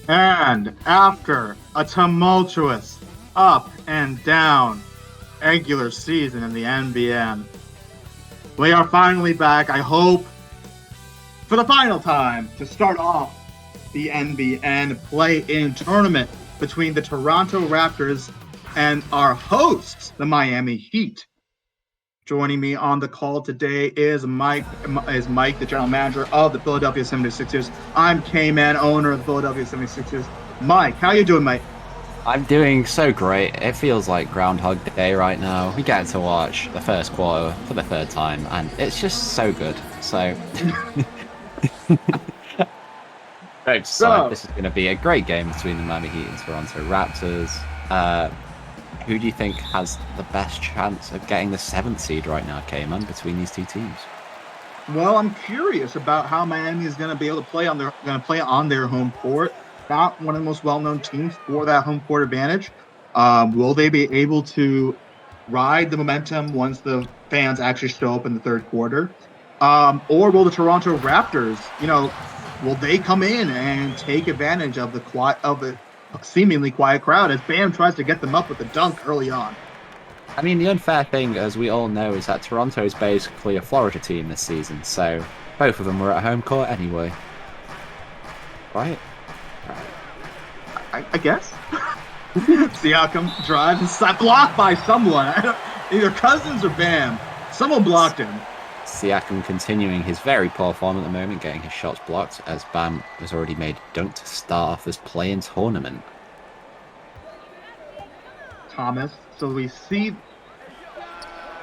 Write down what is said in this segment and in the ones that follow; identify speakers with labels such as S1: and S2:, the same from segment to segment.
S1: And after a tumultuous up and down regular season in the NBN, we are finally back, I hope, for the final time to start off the NBN play-in tournament between the Toronto Raptors and our hosts, the Miami Heat. Joining me on the call today is Mike, the general manager of the Philadelphia 76ers. I'm K-Man, owner of the Philadelphia 76ers. Mike, how you doing, mate?
S2: I'm doing so great. It feels like Groundhog Day right now. We get to watch the first quarter for the third time, and it's just so good. So, very excited.
S1: So,
S2: This is going to be a great game between the Miami Heat and Toronto Raptors. Uh, who do you think has the best chance of getting the seventh seed right now, Cayman, between these two teams?
S1: well, I'm curious about how Miami is going to be able to play on their home court. Not one of the most well-known teams for that home court advantage. Will they be able to ride the momentum once the fans actually show up in the third quarter? Or will the Toronto Raptors, will they come in and take advantage of the seemingly quiet crowd as Bam tries to get them up with a dunk early on?
S2: I mean, the unfair thing, as we all know, is that Toronto is basically a Florida team this season, so both of them were at home court anyway. Right?
S1: I guess. Siakam drives and blocked by someone. Either Cousins or Bam. Someone blocked him.
S2: Siakam continuing his very poor form at the moment, getting his shots blocked as Bam has already made a dunk to start off this play-in tournament.
S1: Thomas. So we see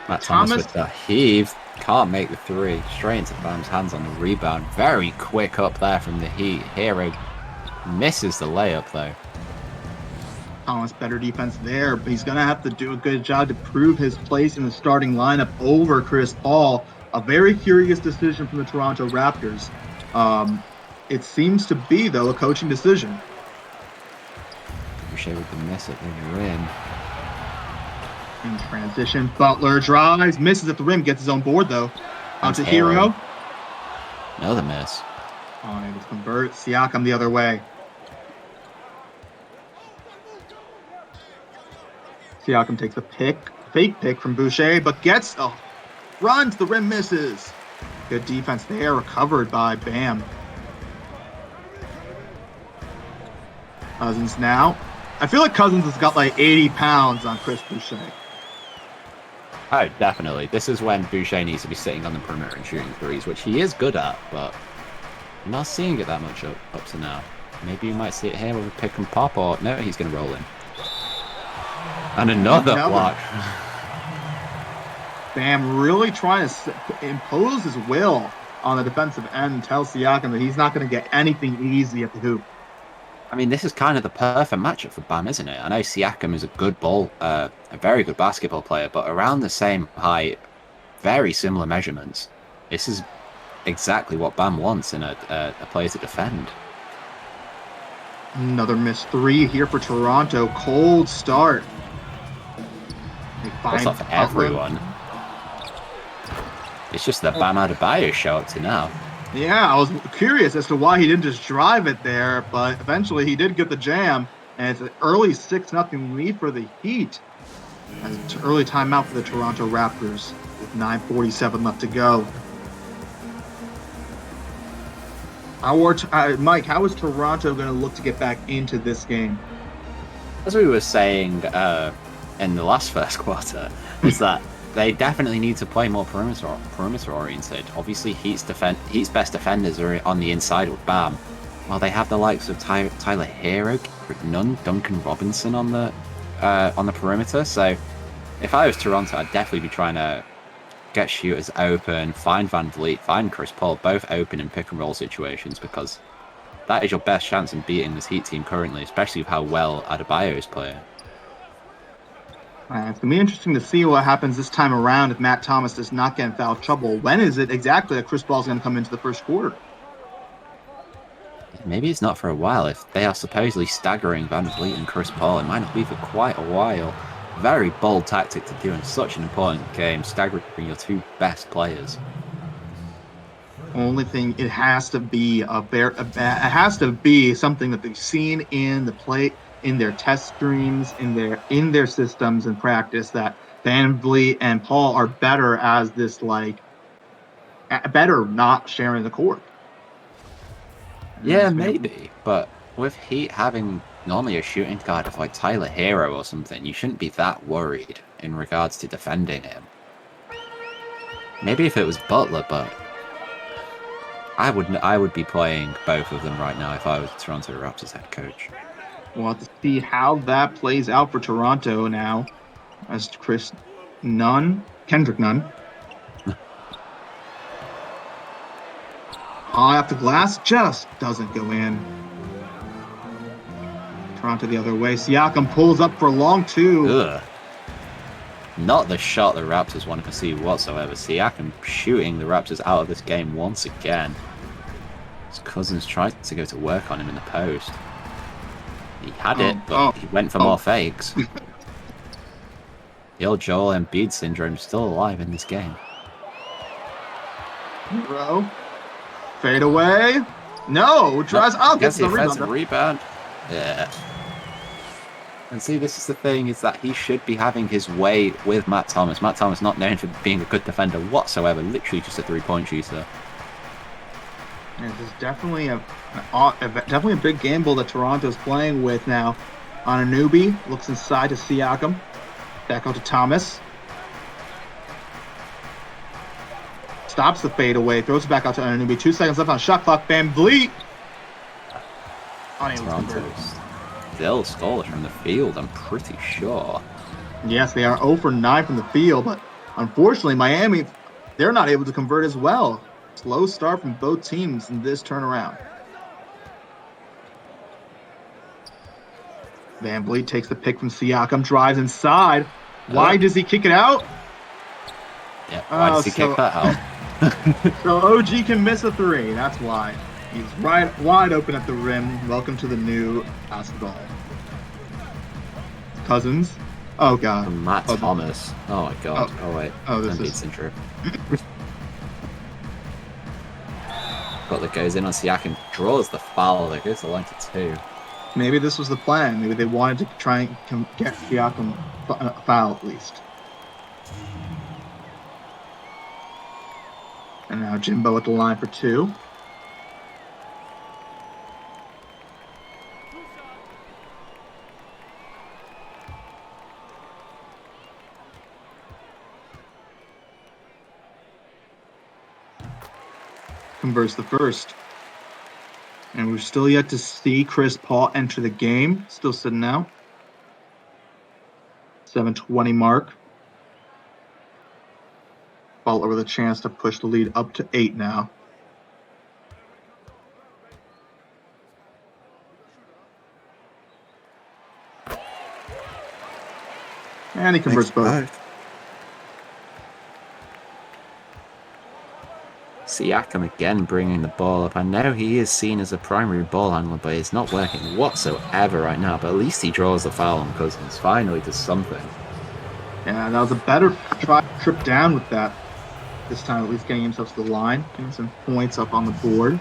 S2: Matt Thomas
S1: Thomas.
S2: with the heave. Can't make the three. Straight into Bam's hands on the rebound. Very quick up there from the Heat. Hero misses the layup though.
S1: Thomas better defense there, but he's going to have to do a good job to prove his place in the starting lineup over Chris Paul. A very curious decision from the Toronto Raptors. It seems to be, though, a coaching decision.
S2: Boucher with the miss at the rim.
S1: In transition, Butler drives, misses at the rim, gets his own board, though. Onto Hero.
S2: Another miss.
S1: Unable to convert. Siakam the other way. Siakam takes a fake pick from Boucher, but gets a run to the rim, misses. Good defense there, recovered by Bam. Cousins now. I feel like Cousins has got like 80 pounds on Chris Boucher.
S2: Oh, definitely. This is when Boucher needs to be sitting on the perimeter and shooting threes, which he is good at, but I'm not seeing it that much up to now. Maybe you might see it here with a pick and pop, or no, he's going to roll in. And another block.
S1: Bam really trying to impose his will on the defensive end and tell Siakam that he's not going to get anything easy at the hoop.
S2: I mean, this is kind of the perfect matchup for Bam, isn't it? I know Siakam is a very good basketball player, but around the same height, very similar measurements. This is exactly what Bam wants in a player to defend.
S1: Another missed three here for Toronto. Cold start.
S2: That's not for everyone. It's just that Bam Adebayo show up to now.
S1: Yeah, I was curious as to why he didn't just drive it there, but eventually he did get the jam, and it's an early 6-0 lead for the Heat. As an early timeout for the Toronto Raptors with 9:47 left to go. Mike, how is Toronto going to look to get back into this game?
S2: As we were saying in the last first quarter, is that they definitely need to play more perimeter oriented. Obviously, Heat's best defenders are on the inside with Bam, while they have the likes of Tyler Hero, Nunn, Duncan Robinson on the perimeter. So, if I was Toronto, I'd definitely be trying to get shooters open, find Van Vliet, find Chris Paul, both open in pick and roll situations, because that is your best chance in beating this Heat team currently, especially with how well Adebayo is playing.
S1: It's going to be interesting to see what happens this time around if Matt Thomas does not get in foul trouble. When is it exactly that Chris Paul is going to come into the first quarter?
S2: Maybe it's not for a while. If they are supposedly staggering Van Vliet and Chris Paul, it might not be for quite a while. Very bold tactic to do in such an important game, staggering your two best players.
S1: Only thing, it has to be it has to be something that they've seen in the play, in their test streams, in their systems and practice, that Van Vliet and Paul are better as this, like, better not sharing the court.
S2: Yeah, maybe, but with Heat having normally a shooting guard of like Tyler Hero or something, you shouldn't be that worried in regards to defending him. Maybe if it was Butler, but I would be playing both of them right now if I was Toronto Raptors head coach.
S1: We'll have to see how that plays out for Toronto now, as Kendrick Nunn, high off the glass, just doesn't go in. Toronto the other way. Siakam pulls up for long two.
S2: Ugh. Not the shot the Raptors wanted to see whatsoever. Siakam shooting the Raptors out of this game once again. His Cousins tried to go to work on him in the post. He had it, but he went for more fakes. The old Joel Embiid syndrome is still alive in this game.
S1: Bro. Fade away. No, tries out.
S2: Gets the offensive rebound. Yeah. And see, this is the thing, is that he should be having his way with Matt Thomas. Matt Thomas not known for being a good defender whatsoever, literally just a three-point shooter.
S1: Yeah, this is definitely a big gamble that Toronto's playing with now. Anunoby looks inside to Siakam. Back out to Thomas. Stops the fadeaway, throws it back out to Anunoby. 2 seconds left on shot clock. Van Vliet.
S2: Toronto's still scoreless from the field, I'm pretty sure.
S1: Yes, they are 0 for 9 from the field, but unfortunately, Miami, they're not able to convert as well. Slow start from both teams in this turnaround. Van Vliet takes the pick from Siakam, drives inside. Why does he kick it out?
S2: Yeah, why does he kick that out?
S1: So OG can miss a three. That's why. He's right wide open at the rim. Welcome to the new basketball. Cousins. Oh, God.
S2: Matt Thomas. Oh, my God. Oh wait.
S1: This is
S2: intro. Butler goes in on Siakam, draws the foul. There goes the line to 2.
S1: Maybe this was the plan. Maybe they wanted to try and get Siakam a foul at least. And now Jimbo at the line for 2. Converts the first. And we're still yet to see Chris Paul enter the game. Still sitting now. 7:20 mark. Butler with a chance to push the lead up to 8 now. And he converts both.
S2: Siakam again bringing the ball up. I know he is seen as a primary ball handler, but it's not working whatsoever right now. But at least he draws the foul on Cousins. Finally does something.
S1: Yeah, that was a better trip down with that. This time at least getting himself to the line. Getting some points up on the board.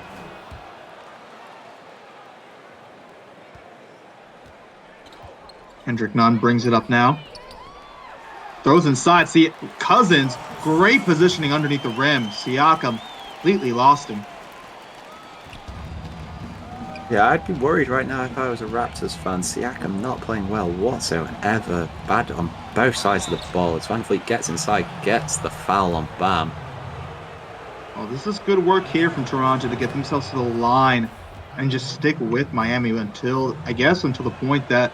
S1: Kendrick Nunn brings it up now. Throws inside. See, Cousins, great positioning underneath the rim. Siakam completely lost him.
S2: Yeah, I'd be worried right now if I was a Raptors fan. Siakam not playing well whatsoever. Bad on both sides of the ball. As Van Vliet gets inside, gets the foul on Bam.
S1: Oh, this is good work here from Toronto to get themselves to the line and just stick with Miami until the point that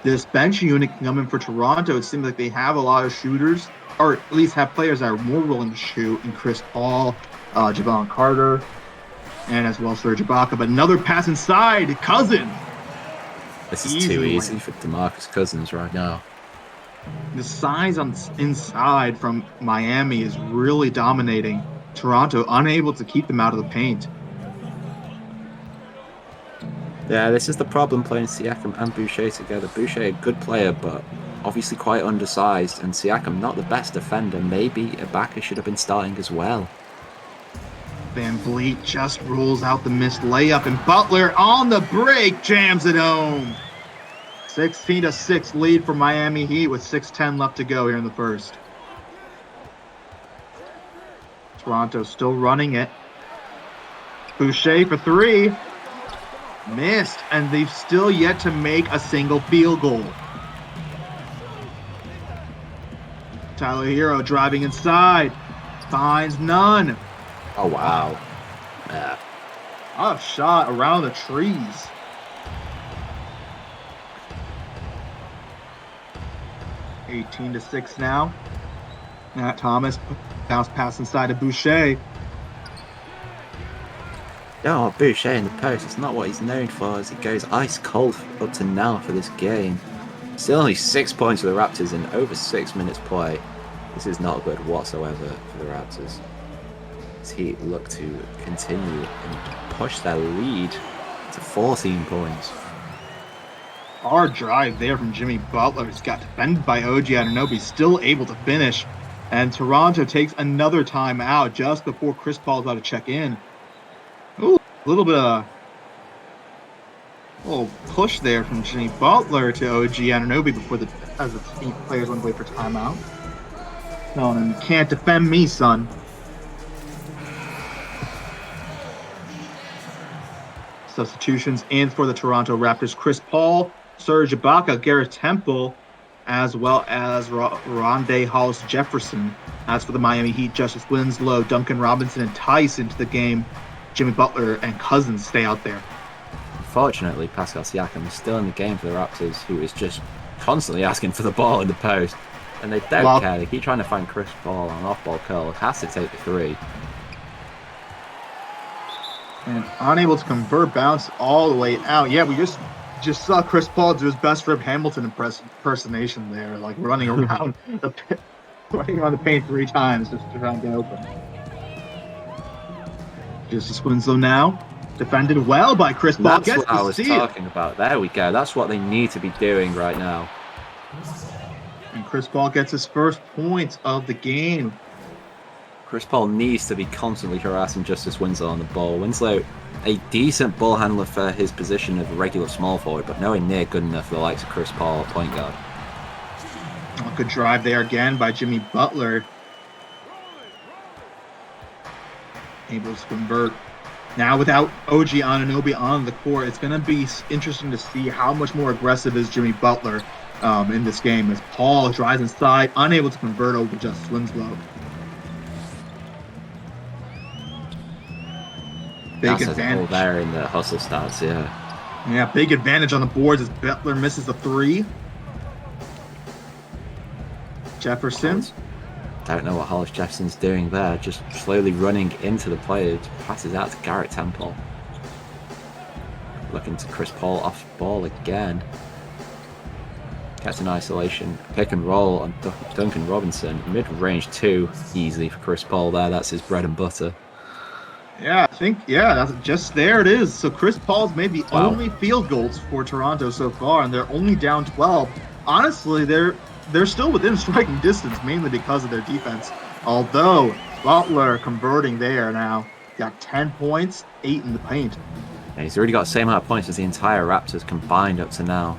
S1: this bench unit can come in for Toronto. It seems like they have a lot of shooters, or at least have players that are more willing to shoot, in Chris Paul, Jabon Carter, and as well Serge Ibaka. But another pass inside, Cousins.
S2: This is too easy for DeMarcus Cousins right now.
S1: The size on inside from Miami is really dominating Toronto, unable to keep them out of the paint.
S2: Yeah, this is the problem playing Siakam and Boucher together. Boucher, a good player, but obviously quite undersized, and Siakam not the best defender. Maybe Ibaka should have been starting as well.
S1: Van Vliet just rules out the missed layup, and Butler on the break jams it home. 16-6 lead for Miami Heat with 6:10 left to go here in the first. Toronto still running it. Boucher for three. Missed, and they've still yet to make a single field goal. Tyler Hero driving inside. Finds none.
S2: Oh, wow. Yeah.
S1: A shot around the trees. (18-6) now. Matt Thomas bounce pass inside to Boucher.
S2: No, Boucher in the post. It's not what he's known for as he goes ice cold up to now for this game. Still only 6 points for the Raptors in over 6 minutes play. This is not good whatsoever for the Raptors. As Heat look to continue and push their lead to 14 points.
S1: Hard drive there from Jimmy Butler. He's got defended by OG Anunoby, still able to finish. And Toronto takes another timeout just before Chris Paul's about to check in. Ooh, a little bit of little push there from Jimmy Butler to OG Anunoby before as the Heat players went away for timeout. No, you can't defend me, son. Substitutions in for the Toronto Raptors: Chris Paul, Serge Ibaka, Garrett Temple, as well as Rondé Hollis-Jefferson. As for the Miami Heat, Justice Winslow, Duncan Robinson, and Tice into the game. Jimmy Butler and Cousins stay out there.
S2: Unfortunately, Pascal Siakam is still in the game for the Raptors, who is just constantly asking for the ball in the post. And they don't care. They keep trying to find Chris Paul on off-ball curl. Has to take the three.
S1: And unable to convert, bounce all the way out. Yeah, we just saw Chris Paul do his best Rip Hamilton impersonation there, like running around the paint 3 times just to try and get open. Justice Winslow now, defended well by Chris Paul.
S2: That's what I was talking about. There we go. That's what they need to be doing right now.
S1: And Chris Paul gets his first points of the game.
S2: Chris Paul needs to be constantly harassing Justice Winslow on the ball. Winslow, a decent ball handler for his position of a regular small forward, but nowhere near good enough for the likes of Chris Paul, point guard.
S1: A good drive there again by Jimmy Butler. Able to convert. Now without OG Anunoby on the court, it's going to be interesting to see how much more aggressive is Jimmy Butler in this game as Paul drives inside, unable to convert over Justice Winslow. Big advantage
S2: there in the hustle stats, yeah.
S1: Yeah, big advantage on the boards as Butler misses the three. Jefferson.
S2: Don't know what Hollis Jefferson's doing there, just slowly running into the players, passes out to Garrett Temple. Looking to Chris Paul off ball again. Gets an isolation, pick and roll on Duncan Robinson. Mid-range 2, easily for Chris Paul there, that's his bread and butter.
S1: Yeah, I think, that's just there it is. So Chris Paul's made the only field goals for Toronto so far, and they're only down 12. Honestly, they're still within striking distance, mainly because of their defense. Although Butler converting there now. Got 10 points, 8 in the paint.
S2: Yeah, he's already got the same amount of points as the entire Raptors combined up to now.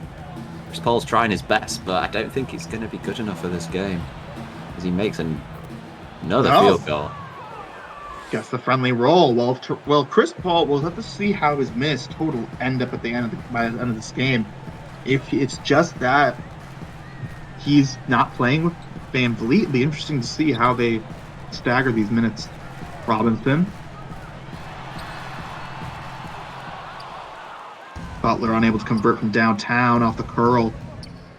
S2: Chris Paul's trying his best, but I don't think it's going to be good enough for this game. As he makes another field goal.
S1: Gets the friendly roll. Well, Chris Paul, we'll have to see how his minutes total end up at the end by the end of this game. If it's just that he's not playing with Van Vliet, it'd be interesting to see how they stagger these minutes. Robinson. Butler unable to convert from downtown off the curl.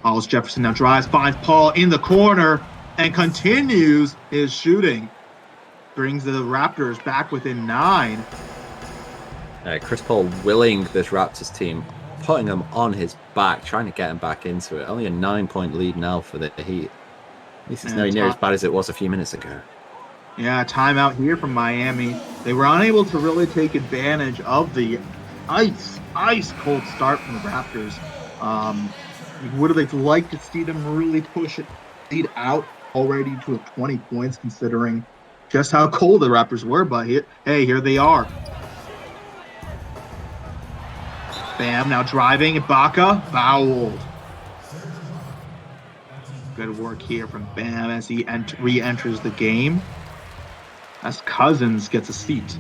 S1: Hollis Jefferson now drives, finds Paul in the corner, and continues his shooting. Brings the Raptors back within 9.
S2: Chris Paul willing this Raptors team, putting them on his back, trying to get him back into it. Only a 9-point lead now for the Heat. At least it's nowhere near as bad as it was a few minutes ago. Yeah,
S1: timeout here from Miami. They were unable to really take advantage of the ice cold start from the Raptors. Would have liked to see them really push it lead out already to 20 points, considering just how cold the Raptors were, but here they are. Bam, now driving. Ibaka, fouled. Good work here from Bam as he re-enters the game. As Cousins gets a seat.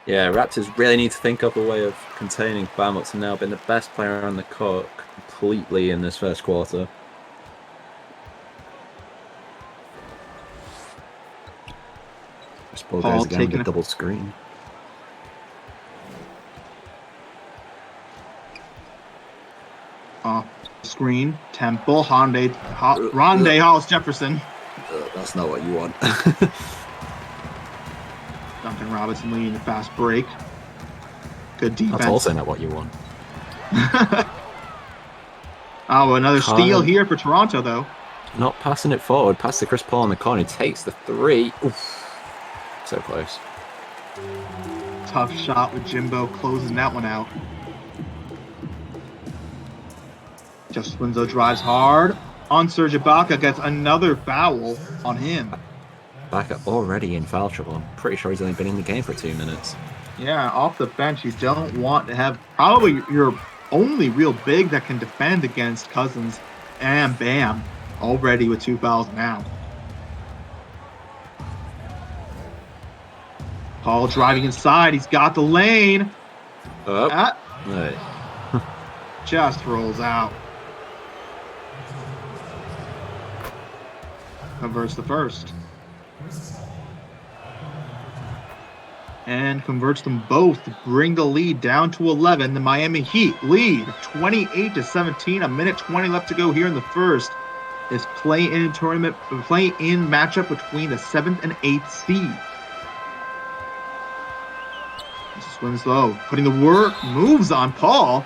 S3: Yeah, Raptors really need to think up a way of containing Bam, what's now been the best player on the court completely in this first quarter. Chris Paul goes again with a double screen.
S1: Screen, Temple, Rondae Hollis Jefferson.
S3: That's not what you want.
S1: Duncan Robinson leading the fast break. Good defense.
S3: That's also not what you want.
S1: Another steal here for Toronto, though.
S3: Not passing it forward, pass to Chris Paul in the corner. He takes the three. Oof. So close.
S1: Tough shot with Jimbo closing that one out. Just Winslow drives hard. On Serge Ibaka gets another foul on him.
S3: Ibaka already in foul trouble. I'm pretty sure he's only been in the game for 2 minutes.
S1: Yeah, off the bench, you don't want to have probably your only real big that can defend against Cousins and Bam. Already with 2 fouls now. Paul driving inside. He's got the lane. Just rolls out. Converts the first. And converts them both to bring the lead down to 11. The Miami Heat lead 28-17. A minute 20 left to go here in the first. This play-in matchup between the 7th and 8th seed. This is Winslow putting the work moves on Paul.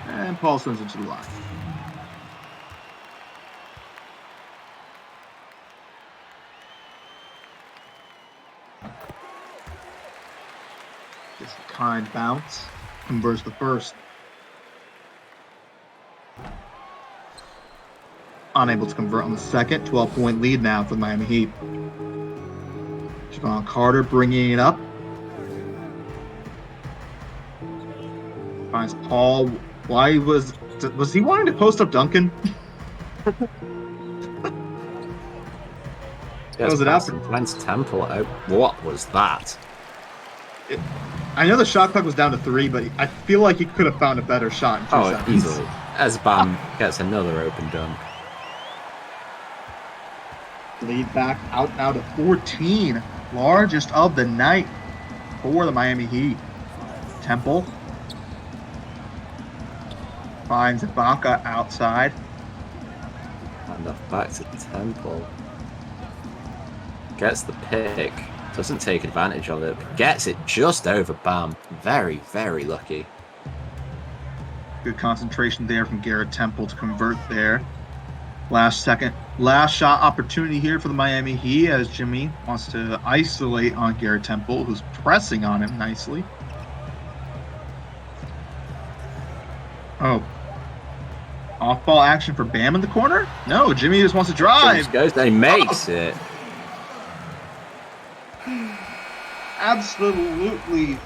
S1: And Paul sends it to the line. Just a kind bounce. Converts the first. Unable to convert on the second. 12-point lead now for the Miami Heat. Javon Carter bringing it up. Finds Paul. Why was he wanting to post up Duncan?
S3: Was it after Lance Temple out? What was that?
S1: I know the shot clock was down to 3, but I feel like he could have found a better shot in 2 seconds.
S3: Easily. As Bam gets another open dunk.
S1: Lead back out now to 14. Largest of the night for the Miami Heat. Temple finds Ibaka outside.
S3: And back to Temple. Gets the pick. Doesn't take advantage of it. Gets it just over Bam. Very, very lucky.
S1: Good concentration there from Garrett Temple to convert there. Last shot opportunity here for the Miami Heat as Jimmy wants to isolate on Garrett Temple, who's pressing on him nicely. Off-ball action for Bam in the corner? No, Jimmy just wants to drive.
S3: Goes there, he makes it.
S1: Absolutely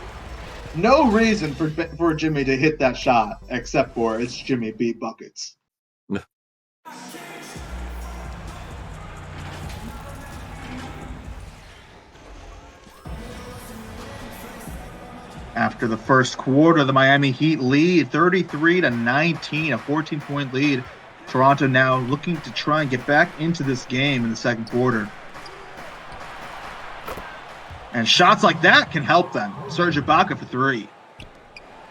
S1: no reason for Jimmy to hit that shot except for it's Jimmy beat buckets. After the first quarter, the Miami Heat lead 33-19, a 14-point lead. Toronto now looking to try and get back into this game in the second quarter. And shots like that can help them. Serge Ibaka for 3.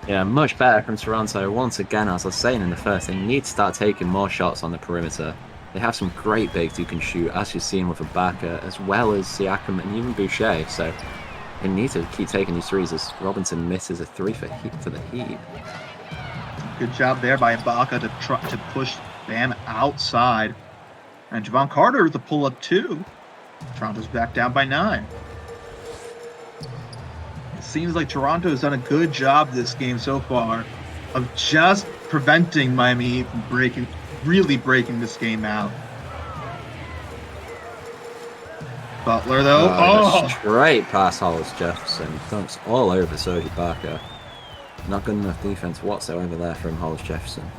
S3: Yeah, much better from Toronto. Once again, as I was saying in the first, they need to start taking more shots on the perimeter. They have some great bigs who can shoot, as you've seen with Ibaka, as well as Siakam and even Boucher. So they need to keep taking these threes as Robinson misses a 3 for the Heat.
S1: Good job there by Ibaka to push Bam outside. And Javon Carter with a pull-up too. Toronto's back down by 9. It seems like Toronto has done a good job this game so far of just preventing Miami Heat from really breaking this game out. Butler, though.
S3: Just
S1: Oh!
S3: straight past Hollis Jefferson. Dunks all over Serge Ibaka. Not good enough defense whatsoever there from Hollis Jefferson.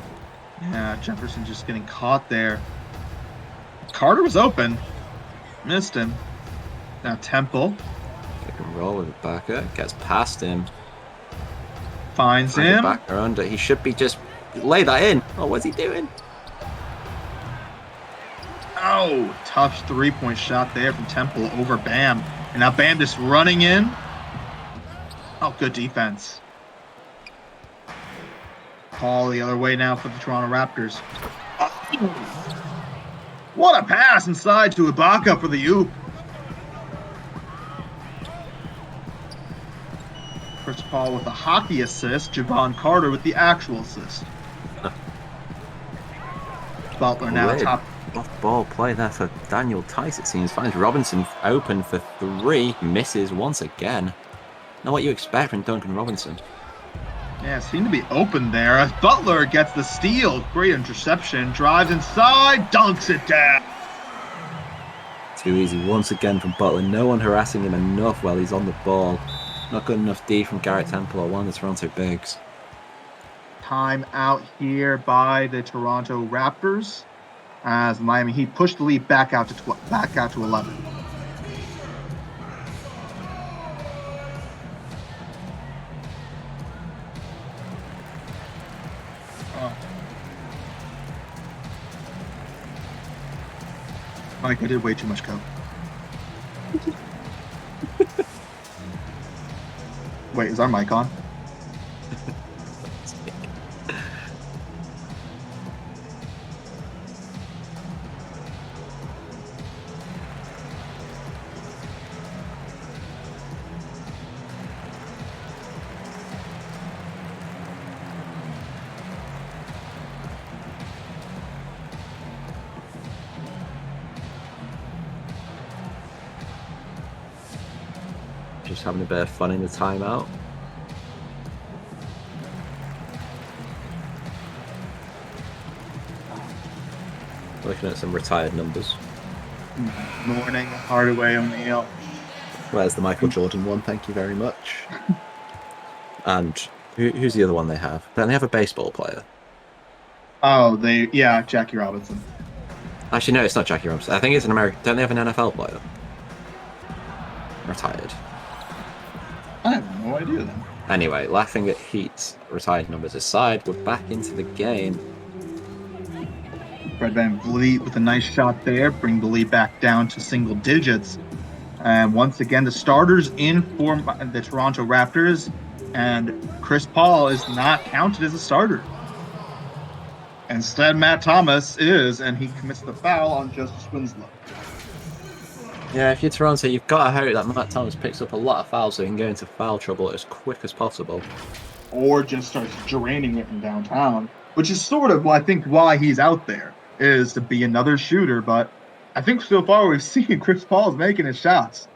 S1: Yeah, Jefferson just getting caught there. Carter was open. Missed him. Now Temple
S3: Pick and roll with Ibaka. Gets past him.
S1: finds him.
S3: Ibaka under. He should be just lay that in. Oh, what's he doing?
S1: Oh, tough three-point shot there from Temple over Bam. And now Bam just running in. Oh, good defense. Call the other way now for the Toronto Raptors. Oh, what a pass inside to Ibaka for the oop. Chris Paul with a hockey assist. Javon Carter with the actual assist. Butler now
S3: Weird.
S1: top.
S3: Off-ball play there for Daniel Tice, it seems. Finds Robinson open for three. Misses once again. Not what you expect from Duncan Robinson.
S1: Yeah, seemed to be open there as Butler gets the steal. Great interception. Drives inside. Dunks it down.
S3: Too easy once again from Butler. No one harassing him enough while he's on the ball. Not good enough D from Garrett Temple or one of the Toronto bigs.
S1: Time out here by the Toronto Raptors as Miami Heat pushed the lead back out to 11. Oh. Mike, I did way too much coke. Wait, is our mic on?
S3: Just having a bit of fun in the timeout. Looking at some retired numbers.
S1: Morning, Hardaway O'Neal.
S3: Where's the Michael Jordan one? Thank you very much. And who's the other one they have? Don't they have a baseball player?
S1: Oh, Jackie Robinson.
S3: Actually, no, it's not Jackie Robinson. I think it's an American. Don't they have an NFL player? Retired.
S1: I have no idea then.
S3: Anyway, laughing at Heat's retired numbers aside, we're back into the game.
S1: Fred VanVleet with a nice shot there, bring the lead back down to single digits. And once again, the starters in for the Toronto Raptors, and Chris Paul is not counted as a starter. Instead, Matt Thomas is, and he commits the foul on Justice Winslow.
S3: Yeah, if you're Toronto, you've got to hope that Matt Thomas picks up a lot of fouls so he can go into foul trouble as quick as possible.
S1: Or just starts draining it from downtown, which is sort of, I think, why he's out there, is to be another shooter. But I think so far we've seen Chris Paul's making his shots.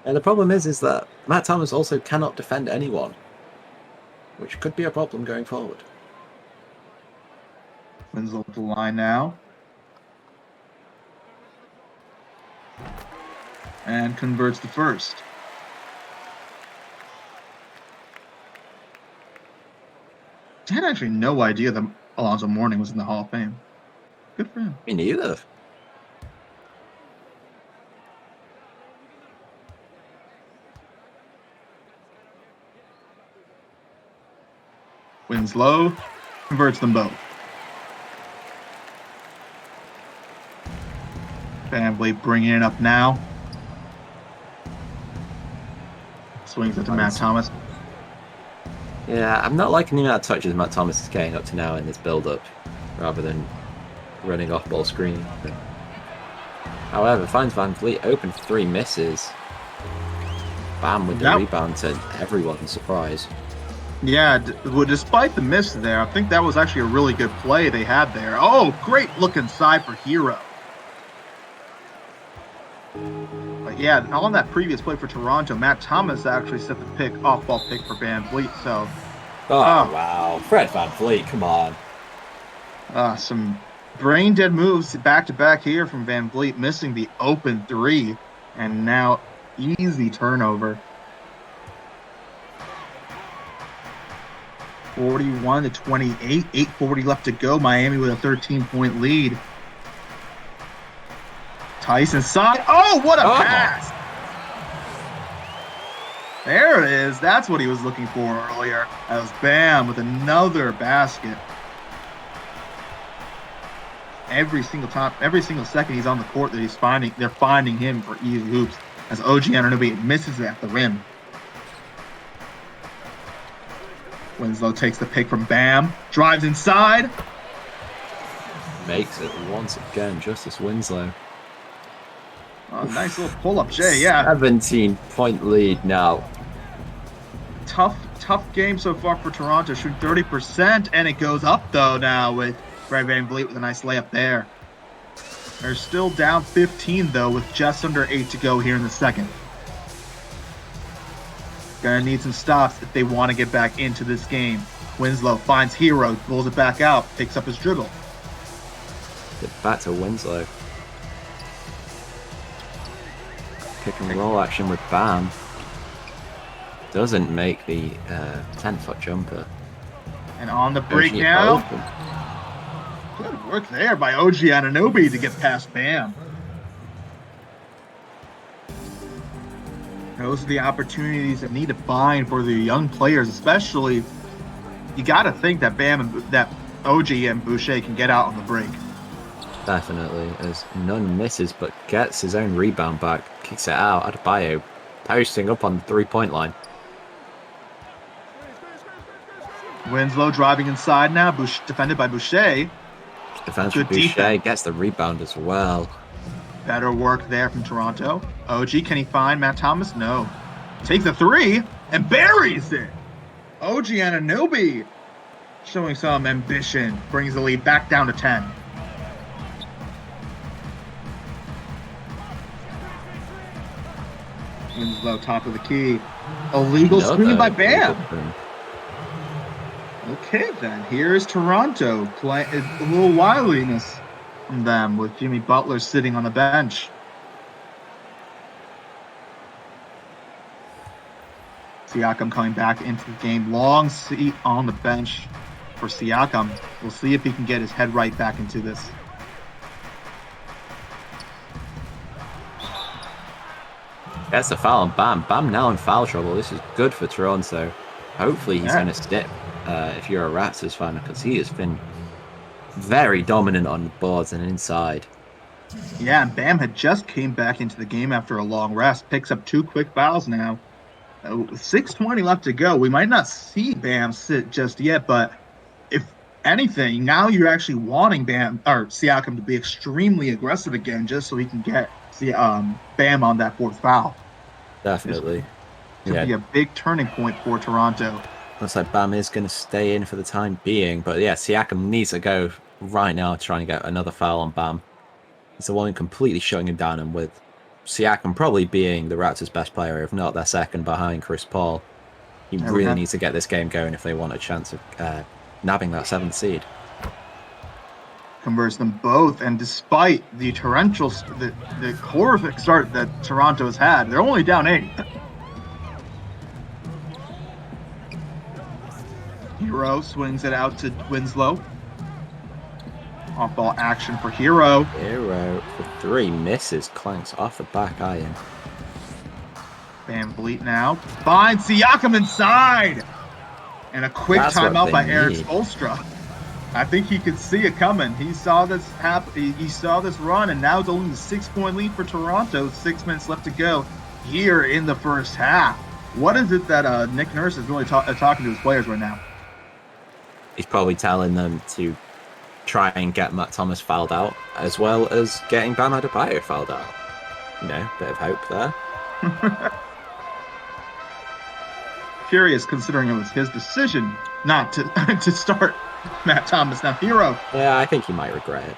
S3: And the problem is that Matt Thomas also cannot defend anyone, which could be a problem going forward.
S1: Winslow at the line now. And converts the first. I had actually no idea that Alonzo Mourning was in the Hall of Fame. Good for him.
S3: Me neither.
S1: Winslow converts them both. VanVleet bringing it up now. Swings it to Matt Thomas.
S3: Yeah, I'm not liking the amount of touches Matt Thomas is getting up to now in this build-up, rather than running off ball screen. However, finds VanVleet open for three, misses. Bam with the rebound to everyone's surprise.
S1: Yeah, well, despite the miss there, I think that was actually a really good play they had there. Oh, great look inside for Hero. But yeah, on that previous play for Toronto, Matt Thomas actually set the off-ball pick for VanVleet. So,
S3: wow, Fred VanVleet, come on.
S1: Some brain-dead moves back-to-back here from VanVleet, missing the open three. And now, easy turnover. 41-28, 8:40 left to go. Miami with a 13-point lead. Tyson side. Oh, what a pass! There it is. That's what he was looking for earlier. That was Bam with another basket. Every single second he's on the court that they're finding him for easy hoops as OG Anunoby misses it at the rim. Winslow takes the pick from Bam, drives inside.
S3: Makes it once again, Justice Winslow.
S1: Oh, nice little pull-up, Jay, yeah.
S3: 17-point lead now.
S1: Tough game so far for Toronto, shooting 30%, and it goes up, though, now with Fred VanVleet with a nice layup there. They're still down 15, though, with just under 8 to go here in the second. Gonna need some stops if they want to get back into this game. Winslow finds Hero, pulls it back out, picks up his dribble.
S3: Get back to Winslow. Pick and roll action with Bam. Doesn't make the 10-foot jumper.
S1: And on the break now. Good work there by OG Anunoby to get past Bam. Those are the opportunities that need to find for the young players, especially. You got to think that that OG and Boucher can get out on the break.
S3: Definitely, as none misses but gets his own rebound back, kicks it out. Adebayo posting up on the 3-point line.
S1: Winslow driving inside now, defended by Boucher.
S3: Defense from Boucher, gets the rebound as well.
S1: Better work there from Toronto. OG, can he find Matt Thomas? No. Takes the three and buries it. OG Anunoby showing some ambition. Brings the lead back down to 10. Winslow, top of the key. Illegal screen by Bam. Okay, then. Here's Toronto. A little wiliness from them with Jimmy Butler sitting on the bench. Siakam coming back into the game. Long seat on the bench for Siakam. We'll see if he can get his head right back into this.
S3: That's the foul on Bam. Bam now in foul trouble. This is good for Toronto. Hopefully he's going to stick if you're a Raptors fan, because he has been very dominant on the boards and inside.
S1: Yeah, and Bam had just came back into the game after a long rest. Picks up 2 quick fouls now. 6:20 left to go. We might not see Bam sit just yet, but if anything, now you're actually wanting Siakam to be extremely aggressive again, just so he can get Bam on that 4th foul.
S3: Definitely.
S1: This could be a big turning point for Toronto.
S3: Looks like Bam is going to stay in for the time being, but yeah, Siakam needs to go right now trying to get another foul on Bam. He's the one completely shutting him down, and with Siakam probably being the Raptors' best player, if not their second behind Chris Paul, he really needs to get this game going if they want a chance of nabbing that 7th seed.
S1: Converts them both, and despite the the horrific start that Toronto has had, they're only down 8. Hero swings it out to Winslow. Off-ball action for Hero.
S3: Hero for 3, misses, clanks off the back iron.
S1: VanVleet now finds Siakam inside, and a quick timeout by Eric Spoelstra. I think he could see it coming. He saw this happen. He saw this run, and now it's only a 6-point lead for Toronto. 6 minutes left to go here in the first half. What is it that Nick Nurse is really talking to his players right now?
S3: He's probably telling them to try and get Matt Thomas fouled out, as well as getting Bam Adebayo fouled out. You know, bit of hope there.
S1: Curious, considering it was his decision not to to start Matt Thomas. Now Hero.
S3: Yeah, I think he might regret it.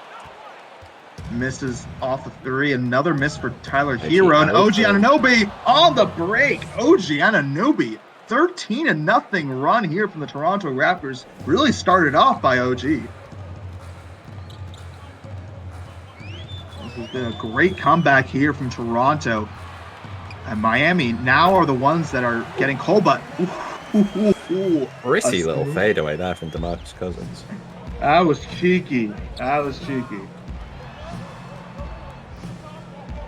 S1: Misses off the 3. Another miss for Tyler Hero. And OG Anunoby on the break. OG Anunoby. 13-0 run here from the Toronto Raptors. Really started off by OG. This has been a great comeback here from Toronto. And Miami now are the ones that are getting cold, but
S3: Pretty little fadeaway there from DeMarcus Cousins.
S1: That was cheeky. That was cheeky.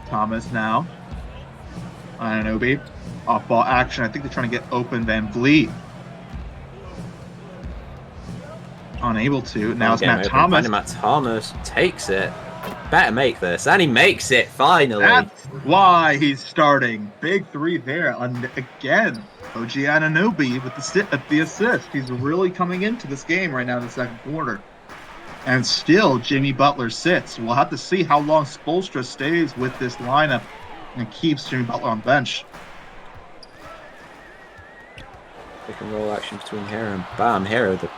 S1: Thomas now. Anunoby. Off ball action. I think they're trying to get open Van Vliet. Unable to. Now it's Matt Thomas.
S3: Matt Thomas takes it. Better make this. And he makes it, finally.
S1: That's why he's starting. Big three there. And again, OG Anunoby with the assist. He's really coming into this game right now in the second quarter. And still, Jimmy Butler sits. We'll have to see how long Spoelstra stays with this lineup and keeps Jimmy Butler on bench.
S3: Pick and roll action between Hero and bam. Hero, the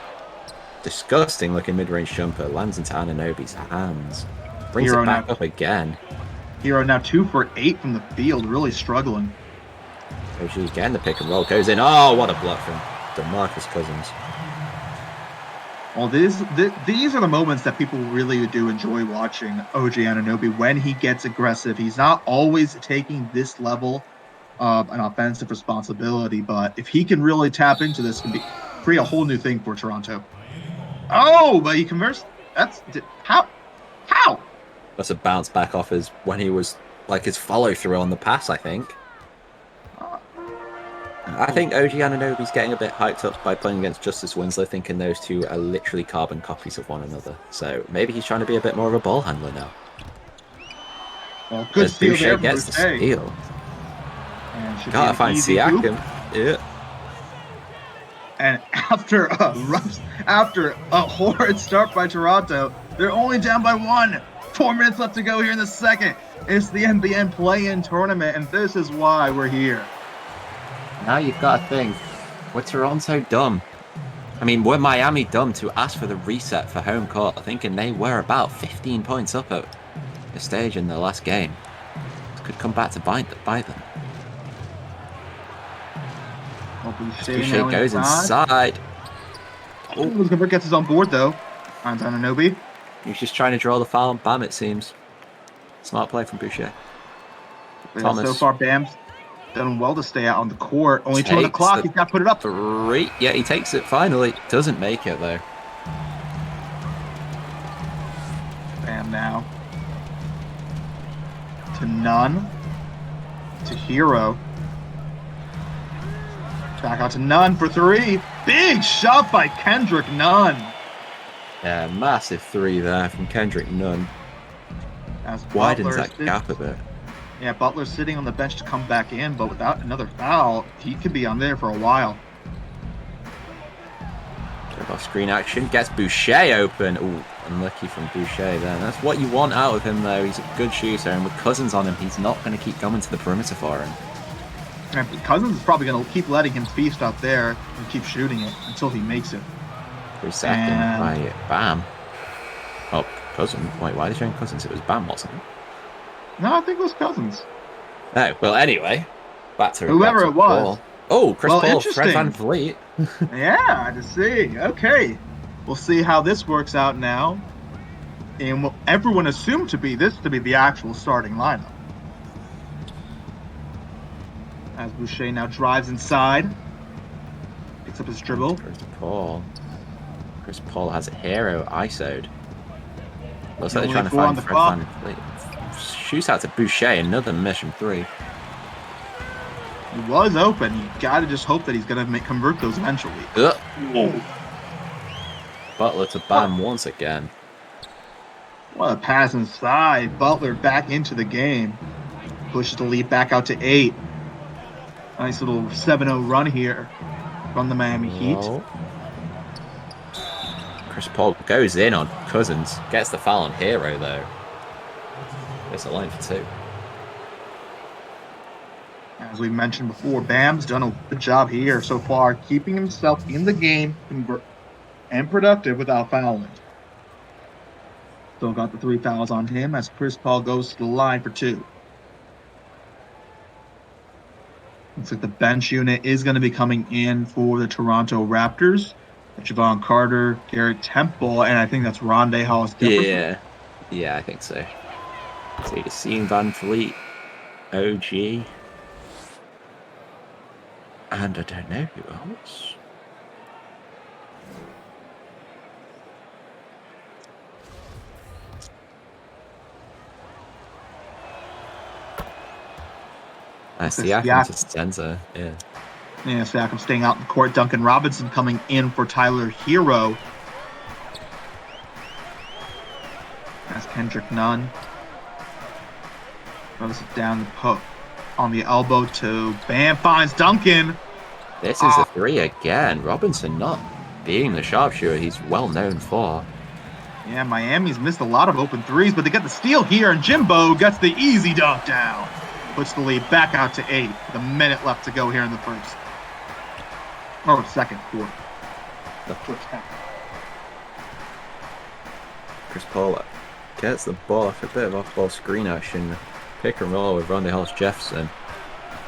S3: disgusting looking mid-range jumper, lands into Anunoby's hands. Brings it back up again.
S1: Hero now 2 for 8 from the field, really struggling.
S3: OG again, the pick and roll goes in. Oh, what a block from DeMarcus Cousins.
S1: Well, these are the moments that people really do enjoy watching OG Anunoby when he gets aggressive. He's not always taking this level of an offensive responsibility, but if he can really tap into this, can create a whole new thing for Toronto. Oh, but he converts. How?
S3: That's a bounce back off when he was like his follow through on the pass, I think. I think OG Anunoby's getting a bit hyped up by playing against Justice Winslow, thinking those two are literally carbon copies of one another. So maybe he's trying to be a bit more of a ball handler now.
S1: Well, good steal there.
S3: Gets the steal. Gotta find Siakam. Yeah.
S1: And after a horrid start by Toronto, they're only down by 1. 4 minutes left to go here in the second. It's the NBN play-in tournament, and this is why we're here.
S2: Now you've got to think,
S3: were Toronto dumb? I mean, were Miami dumb to ask for the reset for home court, thinking they were about 15 points up at the stage in the last game? This could come back to bite them. Boucher goes inside.
S1: Oh, gets us on board, though. On Anunoby.
S3: He's just trying to draw the foul on Bam, it seems. Smart play from Boucher.
S1: Thomas. So far, Bam's done well to stay out on the court. Only 2 on the clock. He's got to put it up.
S3: 3. Yeah, he takes it finally. Doesn't make it, though.
S1: Bam now. To Nunn. To Hero. Back out to Nunn for 3. Big shot by Kendrick Nunn.
S3: Yeah, massive 3 there from Kendrick Nunn. Widens that gap a bit.
S1: Yeah, Butler's sitting on the bench to come back in, but without another foul, he could be on there for a while.
S3: Off screen action, gets Boucher open. Ooh, unlucky from Boucher there. That's what you want out of him, though. He's a good shooter, and with Cousins on him, he's not going to keep going to the perimeter for him.
S1: And Cousins is probably going to keep letting him feast out there and keep shooting it until he makes it.
S3: 3 seconds. Right, Bam. Oh, Cousins. Wait, why are they showing Cousins? It was Bam, wasn't it?
S1: No, I think it was Cousins.
S3: Oh, well, anyway. Back to
S1: whoever it was.
S3: Paul. Oh, Chris Paul, Fred Van Vliet.
S1: Yeah, to see. Okay. We'll see how this works out now. And what everyone assumed to be the actual starting lineup. As Boucher now drives inside. Picks up his dribble.
S3: Chris Paul has a Hero ISO'd. Looks like they're trying to find Fred Van Vliet. Shoots out to Boucher, another mission 3.
S1: He was open. You gotta just hope that he's gonna convert those eventually.
S3: Butler to Bam once again.
S1: What a pass inside. Butler back into the game. Pushes the lead back out to 8. Nice little 7-0 run here from the Miami Heat.
S3: Chris Paul goes in on Cousins. Gets the foul on Hero, though. It's a line for 2.
S1: As we mentioned before, Bam's done a good job here so far, keeping himself in the game and productive without fouling. Still got the 3 fouls on him as Chris Paul goes to the line for 2. Looks like the bench unit is going to be coming in for the Toronto Raptors. Javon Carter, Garrett Temple, and I think that's Rondae Hollis.
S3: Yeah, I think so. So you're seeing Van Vliet, OG, And I don't know who else. Siakam to center, yeah.
S1: Yeah, Siakam staying out in the court. Duncan Robinson coming in for Tyler Hero. That's Kendrick Nunn. Throws it down the post on the elbow to Bam. Finds Duncan.
S3: This is a three again. Robinson not being the sharpshooter he's well known for.
S1: Yeah, Miami's missed a lot of open threes, but they get the steal here, and Jimbo gets the easy dunk down. Puts the lead back out to 8 with a minute left to go here in the first. Or second quarter. The first half.
S3: Chris Paul gets the ball off a bit of off-ball screen action. Pick and roll with Rondae Hollis-Jefferson.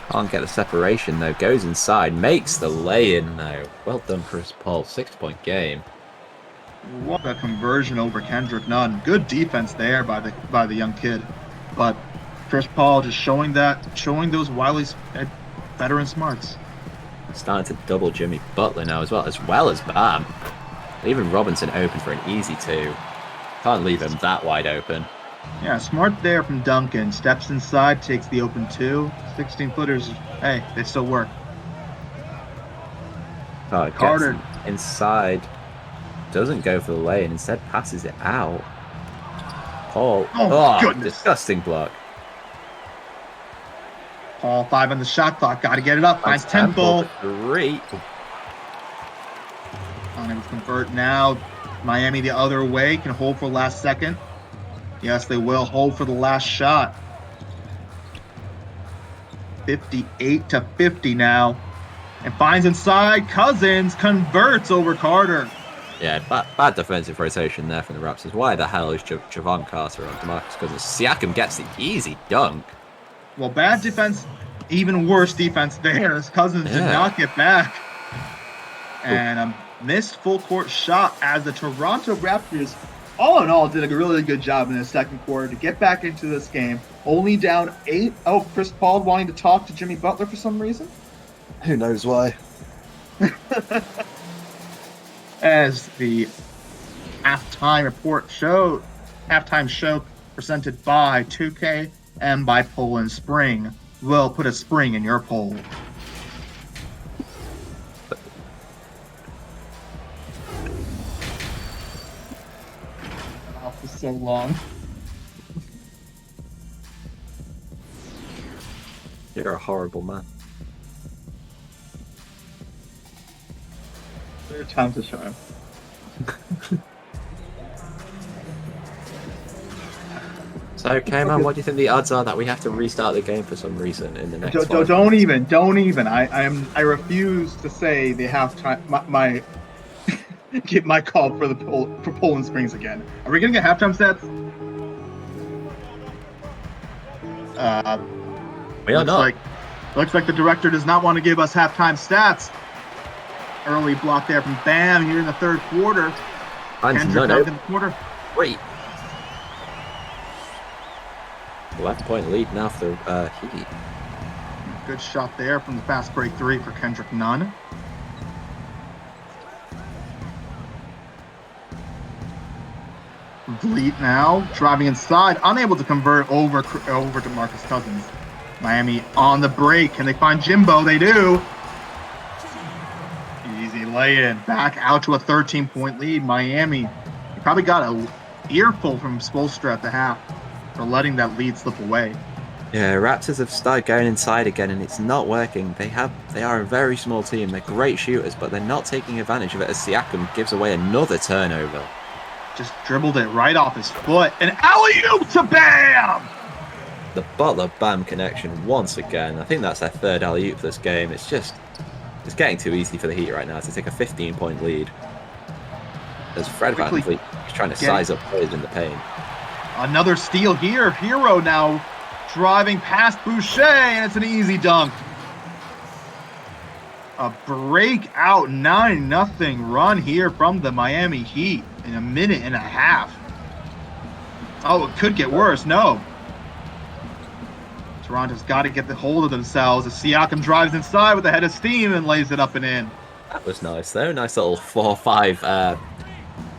S3: Can't get the separation though. Goes inside. Makes the lay-in though. Well done, Chris Paul. 6-point game.
S1: What a conversion over Kendrick Nunn. Good defense there by the young kid. But Chris Paul just showing those wily veteran smarts.
S3: Starting to double Jimmy Butler now as well as Bam. Leaving Robinson open for an easy 2. Can't leave him that wide open.
S1: Yeah, smart there from Duncan. Steps inside, takes the open 2. 16-footers, hey, they still work.
S3: Carter inside. Doesn't go for the lay and instead passes it out. Paul. Oh, goodness. Disgusting block.
S1: Paul 5 on the shot clock. Got to get it up. Finds Temple.
S3: 3.
S1: Unable to convert now. Miami the other way. Can hold for the last second. Yes, they will hold for the last shot. 58-50 now. And finds inside. Cousins converts over Carter.
S3: Yeah, bad defensive rotation there from the Raptors. Why the hell is Javon Carter on DeMarcus Cousins? Siakam gets the easy dunk.
S1: Well, bad defense, even worse defense there as Cousins did not get back. And a missed full court shot as the Toronto Raptors, all in all, did a really good job in the second quarter to get back into this game. Only down 8. Oh, Chris Paul wanting to talk to Jimmy Butler for some reason?
S4: Who knows why?
S1: As the halftime show presented by 2K and by Poland Spring will put a spring in your pole. For so long.
S3: You're a horrible man.
S1: There's time to shine.
S3: So, K-Man, what do you think the odds are that we have to restart the game for some reason in the next?
S1: Don't even. I refuse to say the halftime. My get my call for Poland Springs again. Are we gonna get halftime stats?
S3: We are not.
S1: Looks like the director does not want to give us halftime stats. Early block there from Bam here in the third quarter. Kendrick in the quarter.
S3: Wait. 11-point lead now for the Heat.
S1: Good shot there from the fast break 3 for Kendrick Nunn. Vliet now driving inside, unable to convert over to Marcus Cousins. Miami on the break. Can they find Jimbo? They do. Easy lay-in. Back out to a 13-point lead. Miami probably got an earful from Spoelstra at the half for letting that lead slip away.
S3: Yeah, Raptors have started going inside again, and it's not working. They are a very small team. They're great shooters, but they're not taking advantage of it as Siakam gives away another turnover.
S1: Just dribbled it right off his foot. And alley-oop to Bam!
S3: The Butler-Bam connection once again. I think that's their third alley-oop for this game. It's getting too easy for the Heat right now to take a 15-point lead. As Fred VanVleet is trying to size up players in the paint.
S1: Another steal here. Hero now driving past Boucher, and it's an easy dunk. A breakout 9-0 run here from the Miami Heat in a minute and a half. Oh, it could get worse. No. Toronto's got to get the hold of themselves as Siakam drives inside with a head of steam and lays it up and in.
S3: That was nice, though. Nice little 4-5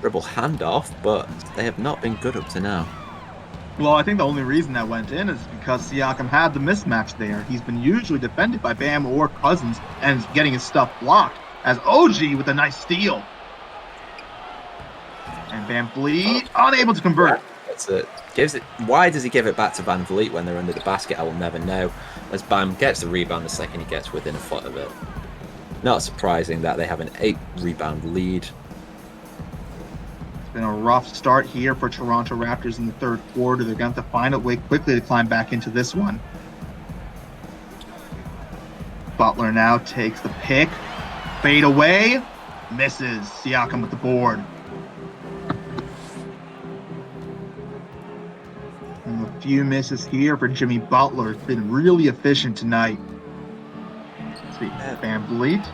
S3: dribble handoff, but they have not been good up to now.
S1: Well, I think the only reason that went in is because Siakam had the mismatch there. He's been usually defended by Bam or Cousins and getting his stuff blocked. As OG with a nice steal. And Van Vliet unable to convert.
S3: That's it. Why does he give it back to Van Vliet when they're under the basket? I will never know. As Bam gets the rebound the second he gets within a foot of it. Not surprising that they have an 8-rebound lead.
S1: It's been a rough start here for Toronto Raptors in the third quarter. They're going to have to find a way quickly to climb back into this one. Butler now takes the pick. Fade away. Misses. Siakam with the board. And a few misses here for Jimmy Butler. It's been really efficient tonight. See, Van Vliet.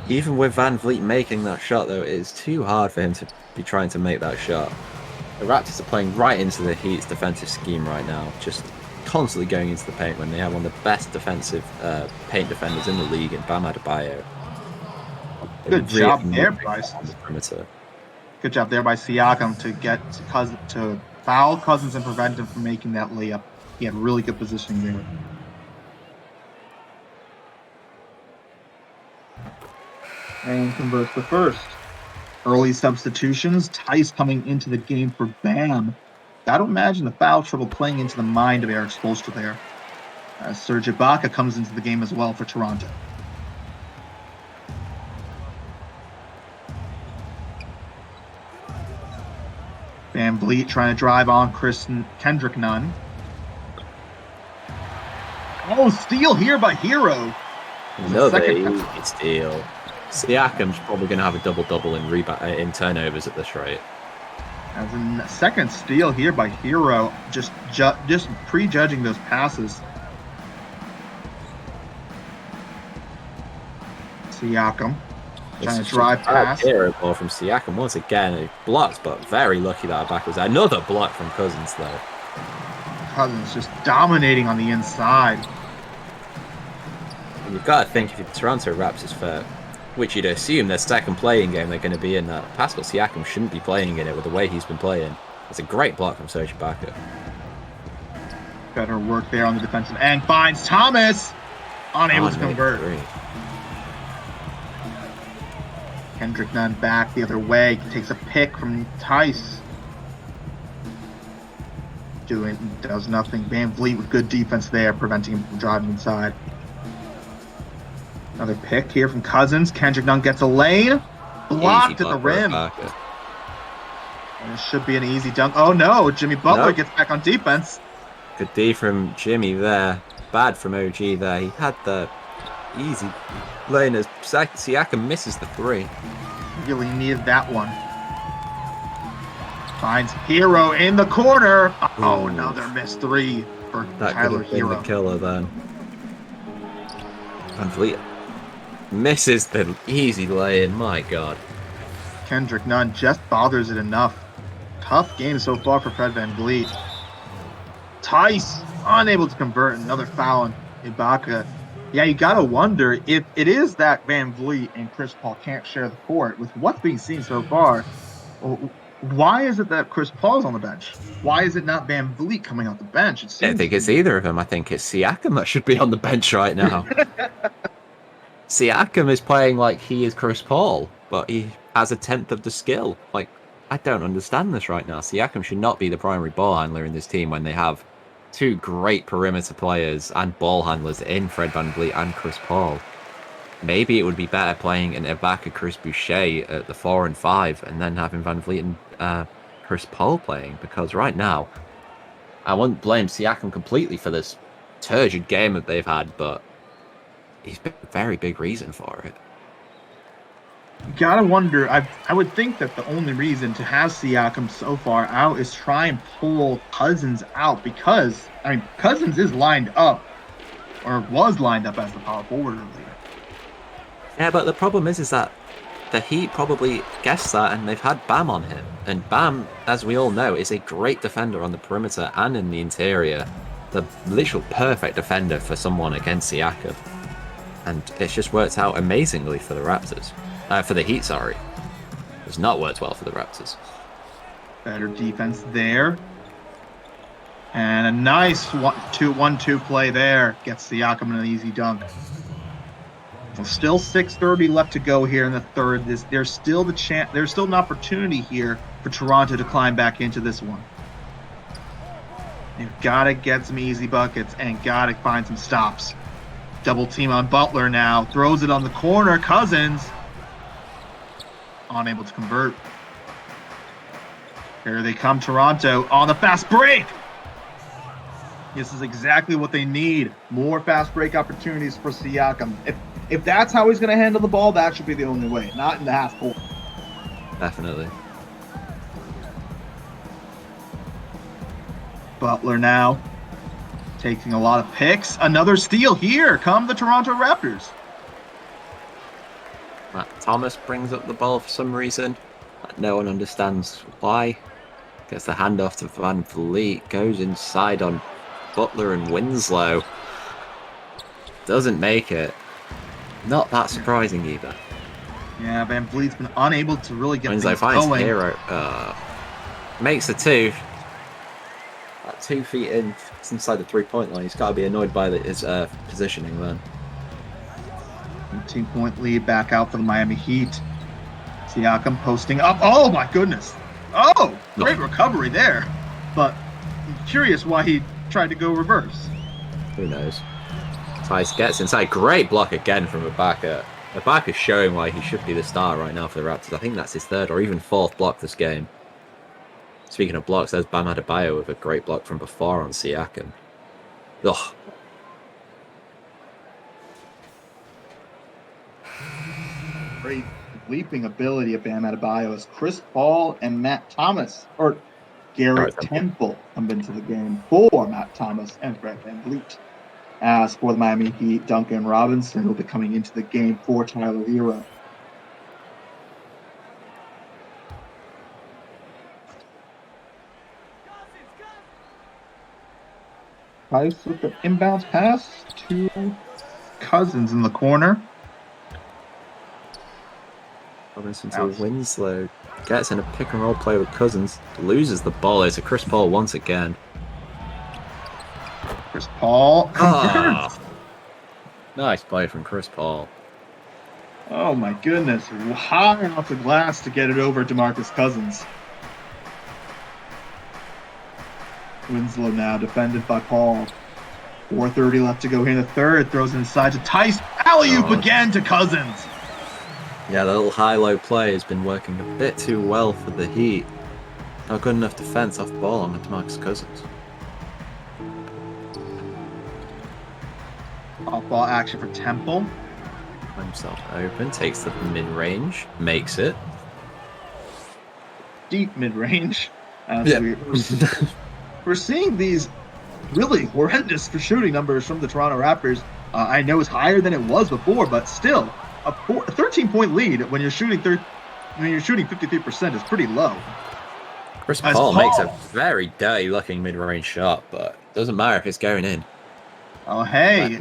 S3: Even with Van Vliet making that shot, though, it is too hard for him to be trying to make that shot. The Raptors are playing right into the Heat's defensive scheme right now, just constantly going into the paint when they have one of the best defensive paint defenders in the league in Bam Adebayo.
S1: Good job there by
S3: perimeter.
S1: Good job there by Siakam to foul Cousins and prevent him from making that layup. He had really good positioning there. And converts the first. Early substitutions. Tice coming into the game for Bam. Got to imagine the foul trouble playing into the mind of Eric Spoelstra there. Serge Ibaka comes into the game as well for Toronto. Van Vliet trying to drive on Kendrick Nunn. Oh, steal here by Hero.
S3: Another easy steal. Siakam's probably going to have a double-double in turnovers at this rate.
S1: As a second steal here by Hero, just prejudging those passes. Siakam trying to drive past.
S3: Hero ball from Siakam once again. Blocked, but very lucky that back was there. Another block from Cousins, though.
S1: Cousins just dominating on the inside.
S3: And you've got to think if you're Toronto Raptors for which you'd assume their second playing game they're going to be in that. Pascal Siakam shouldn't be playing in it with the way he's been playing. It's a great block from Serge Ibaka.
S1: Better work there on the defensive end. Finds Thomas. Unable to convert. Kendrick Nunn back the other way. Takes a pick from Tice. Does nothing. Van Vliet with good defense there, preventing him from driving inside. Another pick here from Cousins. Kendrick Nunn gets a lane. Blocked at the rim. And it should be an easy dunk. Oh no, Jimmy Butler gets back on defense.
S3: Good D from Jimmy there. Bad from OG there. He had the easy lane as Siakam misses the three.
S1: Really needed that one. Finds Hero in the corner. Oh, another missed three for Tyler Hero.
S3: The killer then. Van Vliet misses the easy lay-in. My God.
S1: Kendrick Nunn just bothers it enough. Tough game so far for Fred Van Vliet. Tice unable to convert. Another foul on Ibaka. Yeah, you gotta wonder if it is that Van Vliet and Chris Paul can't share the court with what's being seen so far. Why is it that Chris Paul's on the bench? Why is it not Van Vliet coming off the bench?
S3: I don't think it's either of them. I think it's Siakam that should be on the bench right now. Siakam is playing like he is Chris Paul, but he has a tenth of the skill. Like, I don't understand this right now. Siakam should not be the primary ball handler in this team when they have two great perimeter players and ball handlers in Fred Van Vliet and Chris Paul. Maybe it would be better playing an Ibaka, Chris Boucher at the 4 and 5 and then having Van Vliet and Chris Paul playing, because right now I wouldn't blame Siakam completely for this turgid game that they've had, but he's been a very big reason for it.
S1: You gotta wonder. I would think that the only reason to have Siakam so far out is try and pull Cousins out, because Cousins is lined up, or was lined up as the power forward earlier.
S3: Yeah, but the problem is that the Heat probably guessed that, and they've had Bam on him. And Bam, as we all know, is a great defender on the perimeter and in the interior. the literal perfect defender for someone against Siakam. And it's just worked out amazingly for the Raptors. For the Heat, sorry. It's not worked well for the Raptors.
S1: Better defense there. And a nice 1-2 play there. Gets Siakam an easy dunk. So still 6:30 left to go here in the third. There's still an opportunity here for Toronto to climb back into this one. They've got to get some easy buckets and got to find some stops. Double team on Butler now. Throws it on the corner. Cousins unable to convert. Here they come, Toronto on the fast break. This is exactly what they need. More fast break opportunities for Siakam. If that's how he's going to handle the ball, that should be the only way. Not in the half court.
S3: Definitely.
S1: Butler now taking a lot of picks. Another steal here. Come the Toronto Raptors.
S3: Matt Thomas brings up the ball for some reason. No one understands why. Gets the handoff to Van Vliet. Goes inside on Butler and Winslow. Doesn't make it. Not that surprising either.
S1: Yeah, Van Vliet's been unable to really get
S3: Winslow
S1: things
S3: finds
S1: going.
S3: Hero. Makes the two. At 2 feet in, it's inside the 3-point line. He's got to be annoyed by his positioning then.
S1: 18-point lead back out for the Miami Heat. Siakam posting up. Oh, my goodness. Oh, great recovery there. But I'm curious why he tried to go reverse.
S3: Who knows? Tice gets inside. Great block again from Ibaka. Ibaka is showing why he should be the star right now for the Raptors. I think that's his third or even fourth block this game. Speaking of blocks, there's Bam Adebayo with a great block from before on Siakam. Ugh.
S1: Great leaping ability of Bam Adebayo as Chris Paul and Matt Thomas, or Garrett Temple, come into the game for Matt Thomas and Fred VanVleet. As for the Miami Heat, Duncan Robinson will be coming into the game for Tyler Hero. Tice with the inbounds pass to Cousins in the corner.
S3: Robinson to Winslow. Gets in a pick and roll play with Cousins. Loses the ball. It's a Chris Paul once again.
S1: Chris Paul.
S3: Nice play from Chris Paul.
S1: Oh my goodness. High off the glass to get it over DeMarcus Cousins. Winslow now defended by Paul. 4:30 left to go here in the third. Throws it inside to Tice. Alley-oop again to Cousins.
S3: Yeah, the little high-low play has been working a bit too well for the Heat. Not good enough defense off ball on DeMarcus Cousins.
S1: Off-ball action for Temple.
S3: Himself open, takes the mid-range, makes it.
S1: Deep mid-range.
S3: Yeah.
S1: We're seeing these really horrendous for shooting numbers from the Toronto Raptors. I know it's higher than it was before, but still, a 13-point lead when you're shooting 53% is pretty low.
S3: Chris Paul makes a very dirty-looking mid-range shot, but doesn't matter if it's going in.
S1: Oh, hey,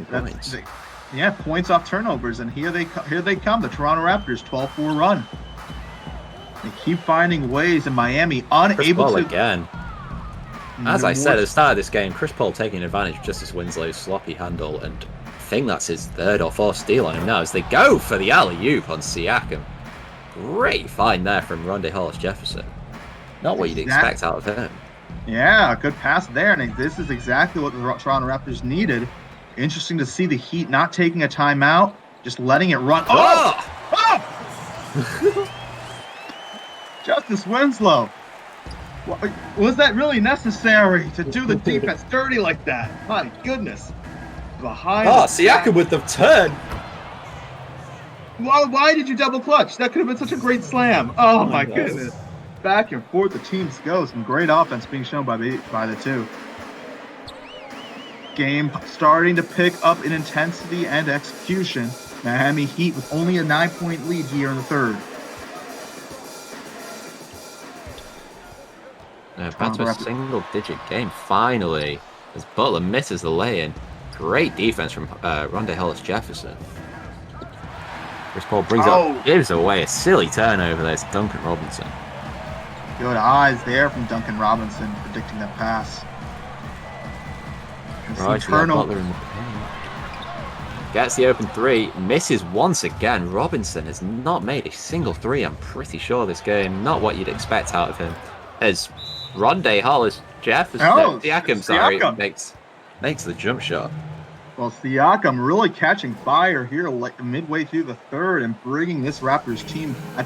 S1: points off turnovers, and here they come. The Toronto Raptors 12-4 run. They keep finding ways, and Miami unable
S3: Chris Paul
S1: to
S3: again. As I said at the start of this game, Chris Paul taking advantage of Justice Winslow's sloppy handle, and I think that's his third or fourth steal on him now as they go for the alley-oop on Siakam. Great find there from Rondae Hollis-Jefferson. Not what you'd expect out of him.
S1: Yeah, good pass there, and this is exactly what the Toronto Raptors needed. Interesting to see the Heat not taking a timeout, just letting it run. Oh! Justice Winslow. Was that really necessary to do the defense dirty like that? My goodness. Behind.
S3: Siakam with the turn.
S1: Why did you double clutch? That could have been such a great slam. Oh my goodness. Back and forth the teams go. Some great offense being shown by the two. Game starting to pick up in intensity and execution. Miami Heat with only a 9-point lead here in the third.
S3: Back to a single-digit game, finally. As Butler misses the lay-in. Great defense from Rondé Hollis-Jefferson. Chris Paul gives away a silly turnover there to Duncan Robinson.
S1: Good eyes there from Duncan Robinson predicting that pass.
S3: Right, Butler in the paint. Gets the open three, misses once again. Robinson has not made a single three, I'm pretty sure, this game. Not what you'd expect out of him. As Rondé Hollis-Jefferson, Siakam, makes the jump shot.
S1: Well, Siakam really catching fire here like midway through the third and bringing this Raptors team. I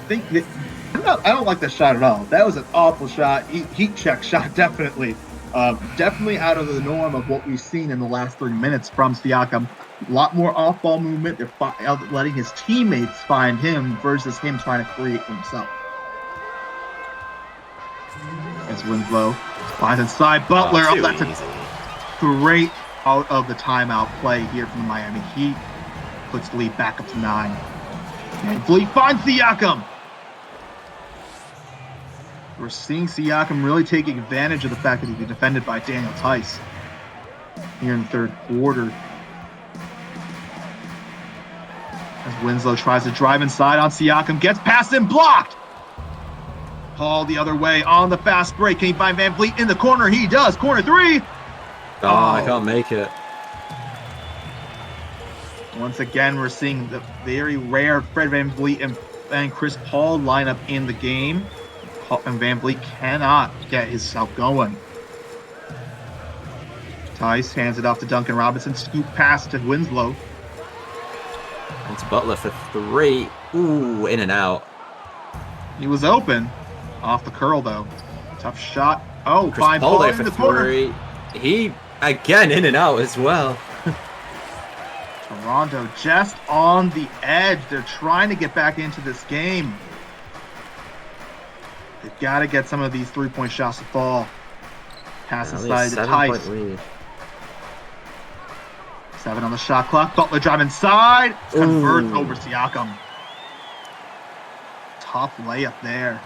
S1: don't like that shot at all. That was an awful shot. Heat check shot, definitely. Definitely out of the norm of what we've seen in the last 3 minutes from Siakam. A lot more off-ball movement. They're letting his teammates find him versus him trying to create for himself. As Winslow finds inside Butler. That's
S3: easy.
S1: A great out of the timeout play here from the Miami Heat. Puts the lead back up to 9. And Vliet finds Siakam. We're seeing Siakam really taking advantage of the fact that he can be defended by Daniel Tice here in the third quarter. As Winslow tries to drive inside on Siakam, gets past him, blocked. Paul the other way on the fast break. Can he find Van Vliet in the corner? He does. Corner three.
S3: Oh, I can't make it.
S1: Once again, we're seeing the very rare Fred Van Vliet and Chris Paul lineup in the game. And Van Vliet cannot get himself going. Tice hands it off to Duncan Robinson. Scoop pass to Winslow.
S3: It's Butler for three. Ooh, in and out.
S1: He was open. Off the curl, though. Tough shot. Oh,
S3: Chris
S1: fine
S3: Paul
S1: ball
S3: there
S1: in
S3: for
S1: the corner.
S3: three. He, again, in and out as well.
S1: Toronto just on the edge. They're trying to get back into this game. They've got to get some of these three-point shots to fall. Pass inside to Tice. 7 on the shot clock. Butler drive inside. Converts over Siakam. Tough layup there.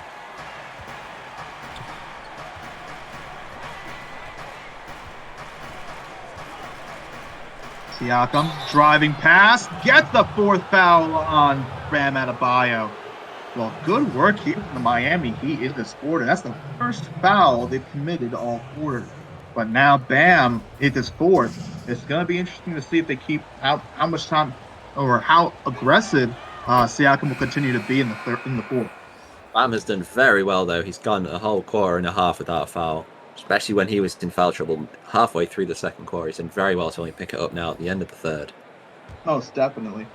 S1: Siakam driving pass. Gets the 4th foul on Bam Adebayo. Well, good work here from the Miami Heat in this quarter. That's the first foul they've committed all quarter. But now Bam hit his 4th. It's going to be interesting to see if they keep how much time or how aggressive Siakam will continue to be in the 4th.
S3: Bam has done very well, though. He's gone a whole quarter and a half without a foul, especially when he was in foul trouble halfway through the second quarter. He's done very well to only pick it up now at the end of the third.
S1: Most definitely.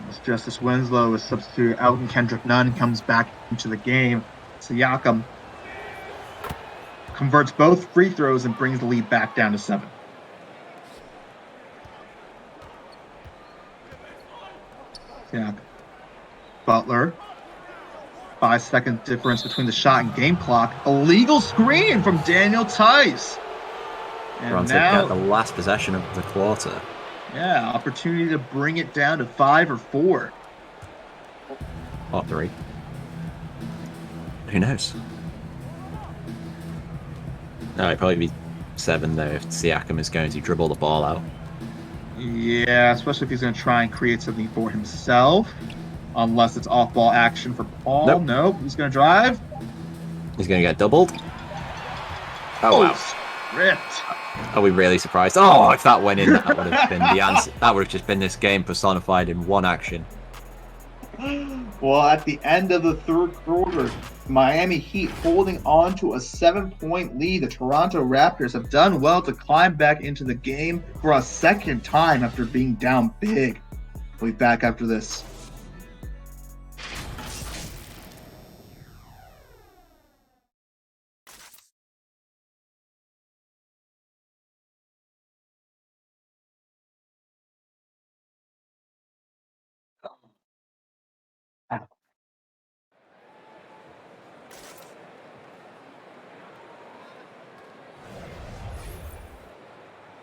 S1: As Justice Winslow is substitute out and Kendrick Nunn comes back into the game. Siakam converts both free throws and brings the lead back down to 7. Siakam. Butler. 5-second difference between the shot and game clock. Illegal screen from Daniel Tice. And now
S3: get the last possession of the quarter.
S1: Yeah, opportunity to bring it down to 5 or 4.
S3: Or 3. Who knows? No, it'd probably be 7 though if Siakam is going to dribble the ball out.
S1: Yeah, especially if he's going to try and create something for himself. Unless it's off-ball action for Paul. Nope. He's going to drive.
S3: He's going to get doubled. Oh, wow.
S1: Ripped.
S3: Are we really surprised? Oh, if that went in, that would have been the answer. That would have just been this game personified in one action.
S1: Well, at the end of the third quarter, Miami Heat holding on to a 7-point lead. The Toronto Raptors have done well to climb back into the game for a second time after being down big. We'll be back after this.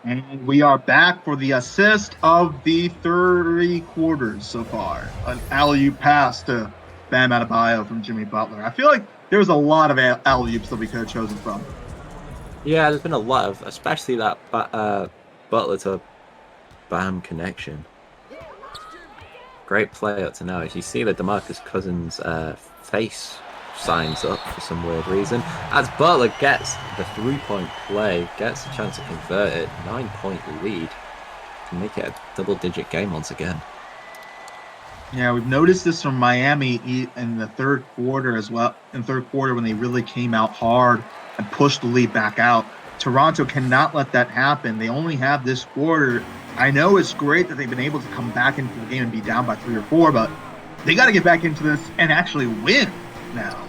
S1: And we are back for the assist of the 3 quarters so far. An alley-oop pass to Bam Adebayo from Jimmy Butler. I feel like there was a lot of alley-oops that we could have chosen from.
S3: Yeah, there's been a lot of, especially that Butler to Bam connection. Great play up to now. As you see the DeMarcus Cousins face signs up for some weird reason. As Butler gets the 3-point play, gets a chance to convert it, 9-point lead. Can make it a double-digit game once again.
S1: Yeah, we've noticed this from Miami in the third quarter as well. In the third quarter, when they really came out hard and pushed the lead back out. Toronto cannot let that happen. They only have this quarter. I know it's great that they've been able to come back into the game and be down by 3 or 4, but they got to get back into this and actually win now.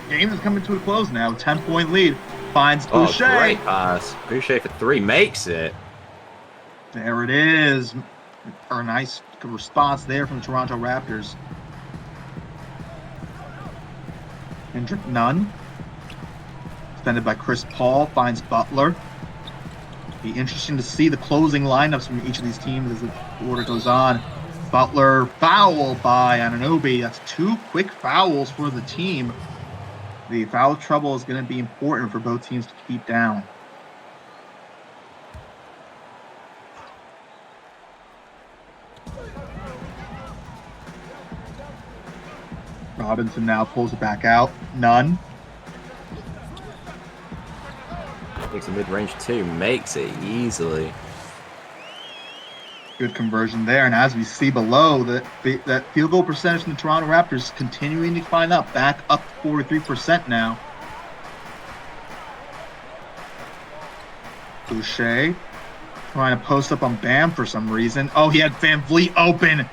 S1: Game is coming to a close now. 10-point lead. Finds Boucher.
S3: Oh, great pass. Boucher for 3 makes it.
S1: There it is. A nice response there from the Toronto Raptors. Kendrick Nunn. Defended by Chris Paul. Finds Butler. Be interesting to see the closing lineups from each of these teams as the quarter goes on. Butler fouled by Anunoby. That's 2 quick fouls for the team. The foul trouble is going to be important for both teams to keep down. Robinson now pulls it back out. None.
S3: Takes a mid-range 2, makes it easily.
S1: Good conversion there. And as we see below, that field goal percentage from the Toronto Raptors continuing to climb up, back up to 43% now. Boucher trying to post up on Bam for some reason. Oh, he had Van Vliet open.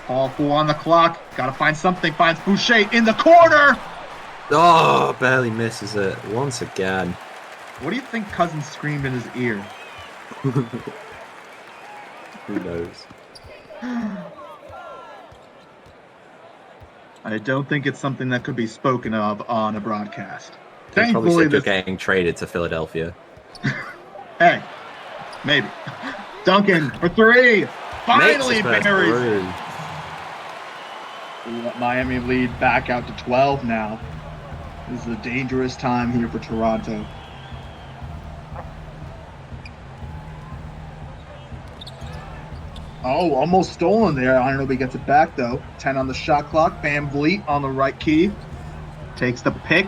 S1: Paul 4 on the clock. Got to find something. Finds Boucher in the corner.
S3: Oh, barely misses it once again.
S1: What do you think Cousins screamed in his ear?
S3: Who knows?
S1: I don't think it's something that could be spoken of on a broadcast.
S3: They probably
S1: Thankfully,
S3: said you're getting traded to Philadelphia.
S1: Hey, maybe. Duncan for 3. Finally buries. Miami lead back out to 12 now. This is a dangerous time here for Toronto. Oh, almost stolen there. I don't know if he gets it back, though. 10 on the shot clock. Van Vliet on the right key. Takes the pick.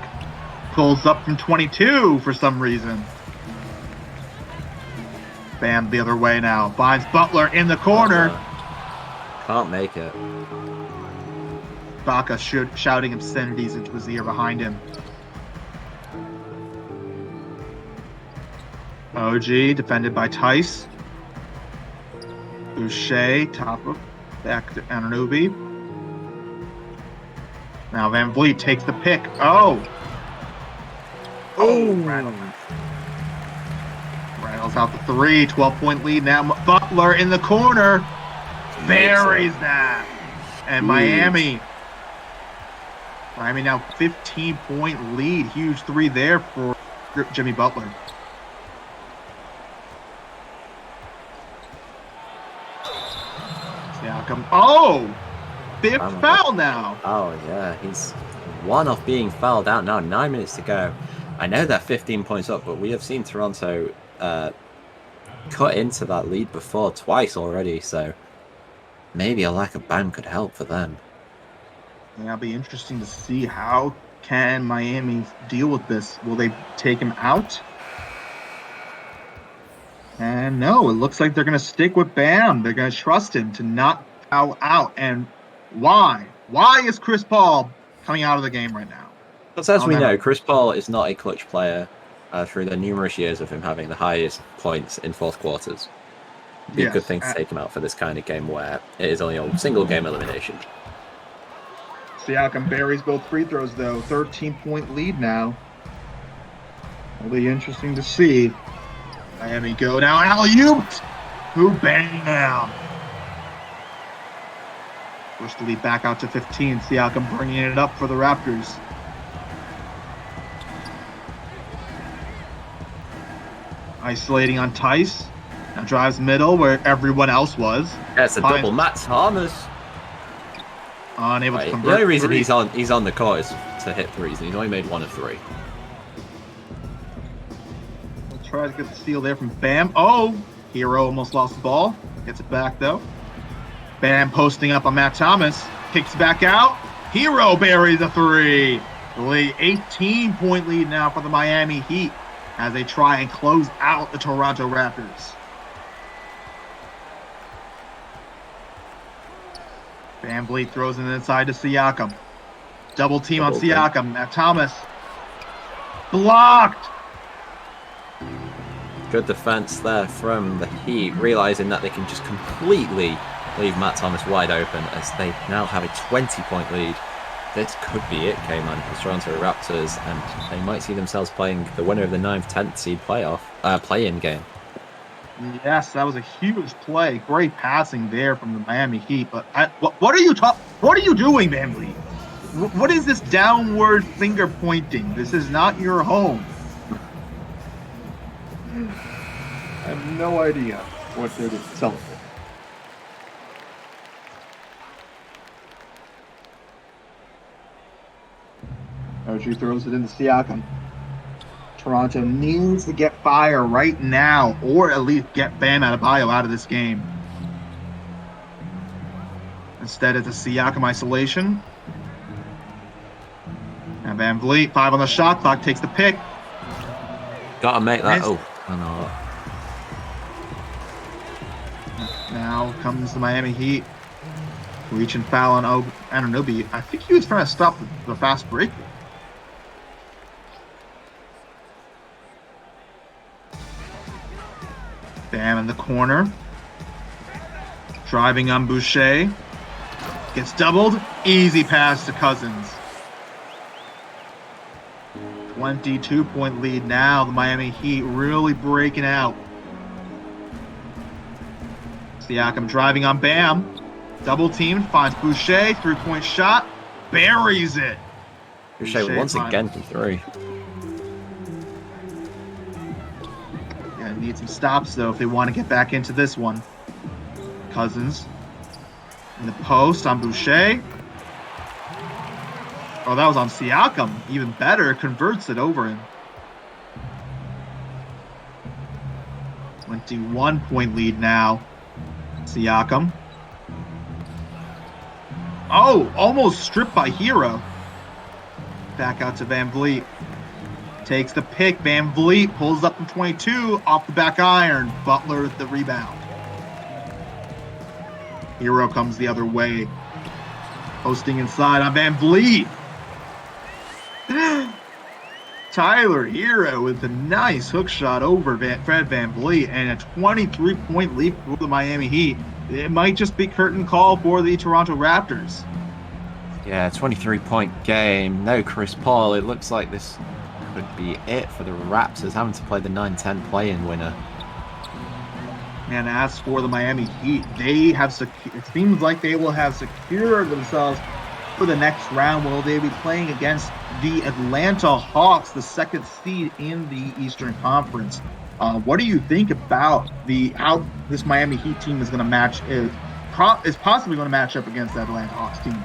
S1: Pulls up from 22 for some reason. Bam the other way now. Finds Butler in the corner.
S3: Can't make it.
S1: Baca shouting obscenities into his ear behind him. OG defended by Tice. Boucher, top of back to Anunoby. Now Van Vliet takes the pick. Oh! Rattles out the 3. 12-point lead now. Butler in the corner. Buries that. And Miami now 15-point lead. Huge 3 there for Jimmy Butler. Oh! 5th foul now.
S3: Oh, yeah. He's one off being fouled out now. 9 minutes to go. I know they're 15 points up, but we have seen Toronto cut into that lead before twice already, so maybe a lack of Bam could help for them.
S1: Yeah, it'll be interesting to see how can Miami deal with this. Will they take him out? And no, it looks like they're going to stick with Bam. They're going to trust him to not foul out. And why? Why is Chris Paul coming out of the game right now?
S3: Because as we know, Chris Paul is not a clutch player through the numerous years of him having the highest points in fourth quarters. It'd be a good thing to take him out for this kind of game where it is only a single game elimination.
S1: Siakam buries both free throws, though. 13-point lead now. It'll be interesting to see. Miami go now. Alley-oop! Who bam! Push the lead back out to 15. Siakam bringing it up for the Raptors. Isolating on Tice. Now drives middle where everyone else was.
S3: That's a double. Matt Thomas.
S1: Unable to convert.
S3: The only reason he's on the court is to hit threes, and he's only made 1 of 3.
S1: tries to get the steal there from Bam. Oh, Hero almost lost the ball. Gets it back, though. Bam posting up on Matt Thomas. Kicks back out. Hero buries the three. The lead, 18-point lead now for the Miami Heat as they try and close out the Toronto Raptors. Van Vliet throws it inside to Siakam. Double team on Siakam. Matt Thomas. Blocked.
S3: Good defense there from the Heat, realizing that they can just completely leave Matt Thomas wide open as they now have a 20-point lead. This could be it, K-Man, for the Toronto Raptors, and they might see themselves playing the winner of the 9th-10th seed play-in game.
S1: Yes, that was a huge play. Great passing there from the Miami Heat. But what are you doing, Van Vliet? What is this downward finger pointing? This is not your home.
S5: I have no idea what they're celebrating.
S1: OG throws it into Siakam. Toronto needs to get fire right now, or at least get Bam Adebayo out of this game. Instead, it's a Siakam isolation. And Van Vliet, 5 on the shot clock, takes the pick.
S3: Gotta make that.
S1: Nice.
S3: Oh, I know.
S1: Now comes the Miami Heat. Reach and foul on Anunoby. I think he was trying to stop the fast break. Bam in the corner. Driving on Boucher. Gets doubled. Easy pass to Cousins. 22-point lead now. The Miami Heat really breaking out. Siakam driving on Bam. Double teamed. Finds Boucher. 3-point shot. Buries it.
S3: Boucher once again from 3.
S1: Yeah, need some stops, though, if they want to get back into this one. Cousins in the post on Boucher. Oh, that was on Siakam. Even better, converts it over him. 21-point lead now. Siakam. Oh, almost stripped by Hero. Back out to Van Vliet. Takes the pick. Van Vliet pulls up from 22 off the back iron. Butler with the rebound. Hero comes the other way. Posting inside on Van Vliet. Tyler Hero with a nice hook shot over Fred Van Vliet and a 23-point lead for the Miami Heat. It might just be curtain call for the Toronto Raptors.
S2: Yeah, 23-point game. No Chris Paul. It looks like this could be it for the Raptors, having to play the 9-10 play-in winner.
S1: And as for the Miami Heat, they have it seems like they will have secured themselves for the next round. Will they be playing against the Atlanta Hawks, the 2nd seed in the Eastern Conference? What do you think about how this Miami Heat team is going to is possibly going to match up against the Atlanta Hawks team?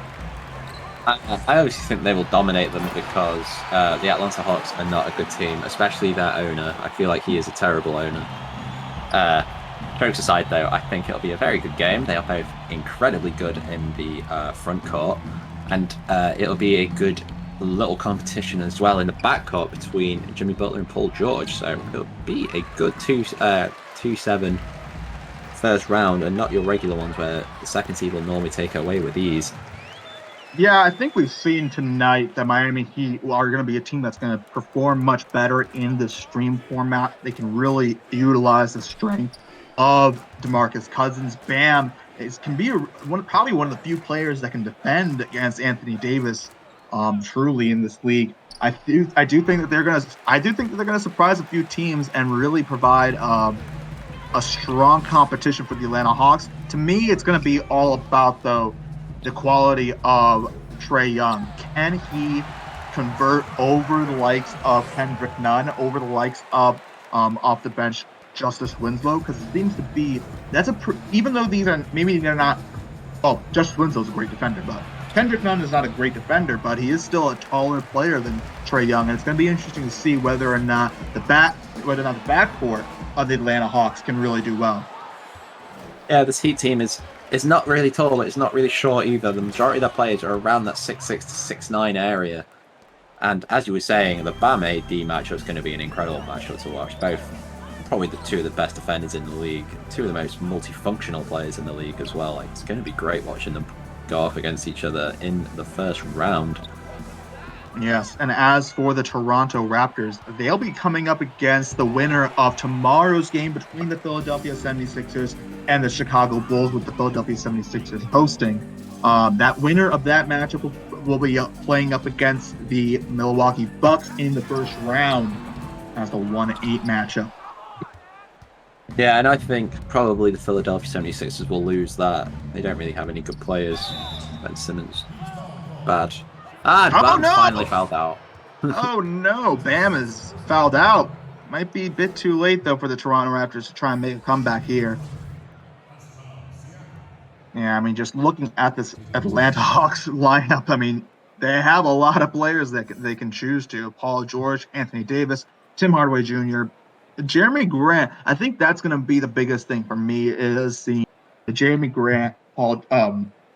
S2: I obviously think they will dominate them because the Atlanta Hawks are not a good team, especially their owner. I feel like he is a terrible owner. Jokes aside, though, I think it'll be a very good game. They are both incredibly good in the front court, and it'll be a good little competition as well in the backcourt between Jimmy Butler and Paul George. So it'll be a good 2-7 first round, and not your regular ones where the 2nd seed will normally take away with ease.
S1: Yeah, I think we've seen tonight that Miami Heat are going to be a team that's going to perform much better in the stream format. They can really utilize the strength of DeMarcus Cousins. Bam can be probably one of the few players that can defend against Anthony Davis truly in this league. I do think that they're going to surprise a few teams and really provide a strong competition for the Atlanta Hawks. To me, it's going to be all about the quality of Trae Young. Can he convert over the likes of Kendrick Nunn, over the likes of off the bench Justice Winslow? Because it seems to be even though these are maybe they're not. Oh, Justice Winslow's a great defender, but Kendrick Nunn is not a great defender, but he is still a taller player than Trae Young, and it's going to be interesting to see whether or not the backcourt of the Atlanta Hawks can really do well.
S3: Yeah, this Heat team is not really tall. It's not really short either. The majority of their players are around that 6'6" to 6'9" area. And as you were saying, the Bam AD matchup is going to be an incredible matchup to watch. Both probably the two of the best defenders in the league, two of the most multifunctional players in the league as well. Like, it's going to be great watching them go up against each other in the first round.
S1: Yes, and as for the Toronto Raptors, they'll be coming up against the winner of tomorrow's game between the Philadelphia 76ers and the Chicago Bulls, with the Philadelphia 76ers hosting. That winner of that matchup will be playing up against the Milwaukee Bucks in the first round as the 1-8 matchup.
S3: Yeah, and I think probably the Philadelphia 76ers will lose that. They don't really have any good players. Ben Simmons, bad. Bam
S1: no!
S3: finally fouled out.
S1: Oh no, Bam is fouled out. Might be a bit too late though for the Toronto Raptors to try and make a comeback here. Yeah, I mean, just looking at this Atlanta Hawks lineup, I mean, they have a lot of players that they can choose to. Paul George, Anthony Davis, Tim Hardaway Jr., Jeremy Grant. I think that's going to be the biggest thing for me, is seeing the Jeremy Grant,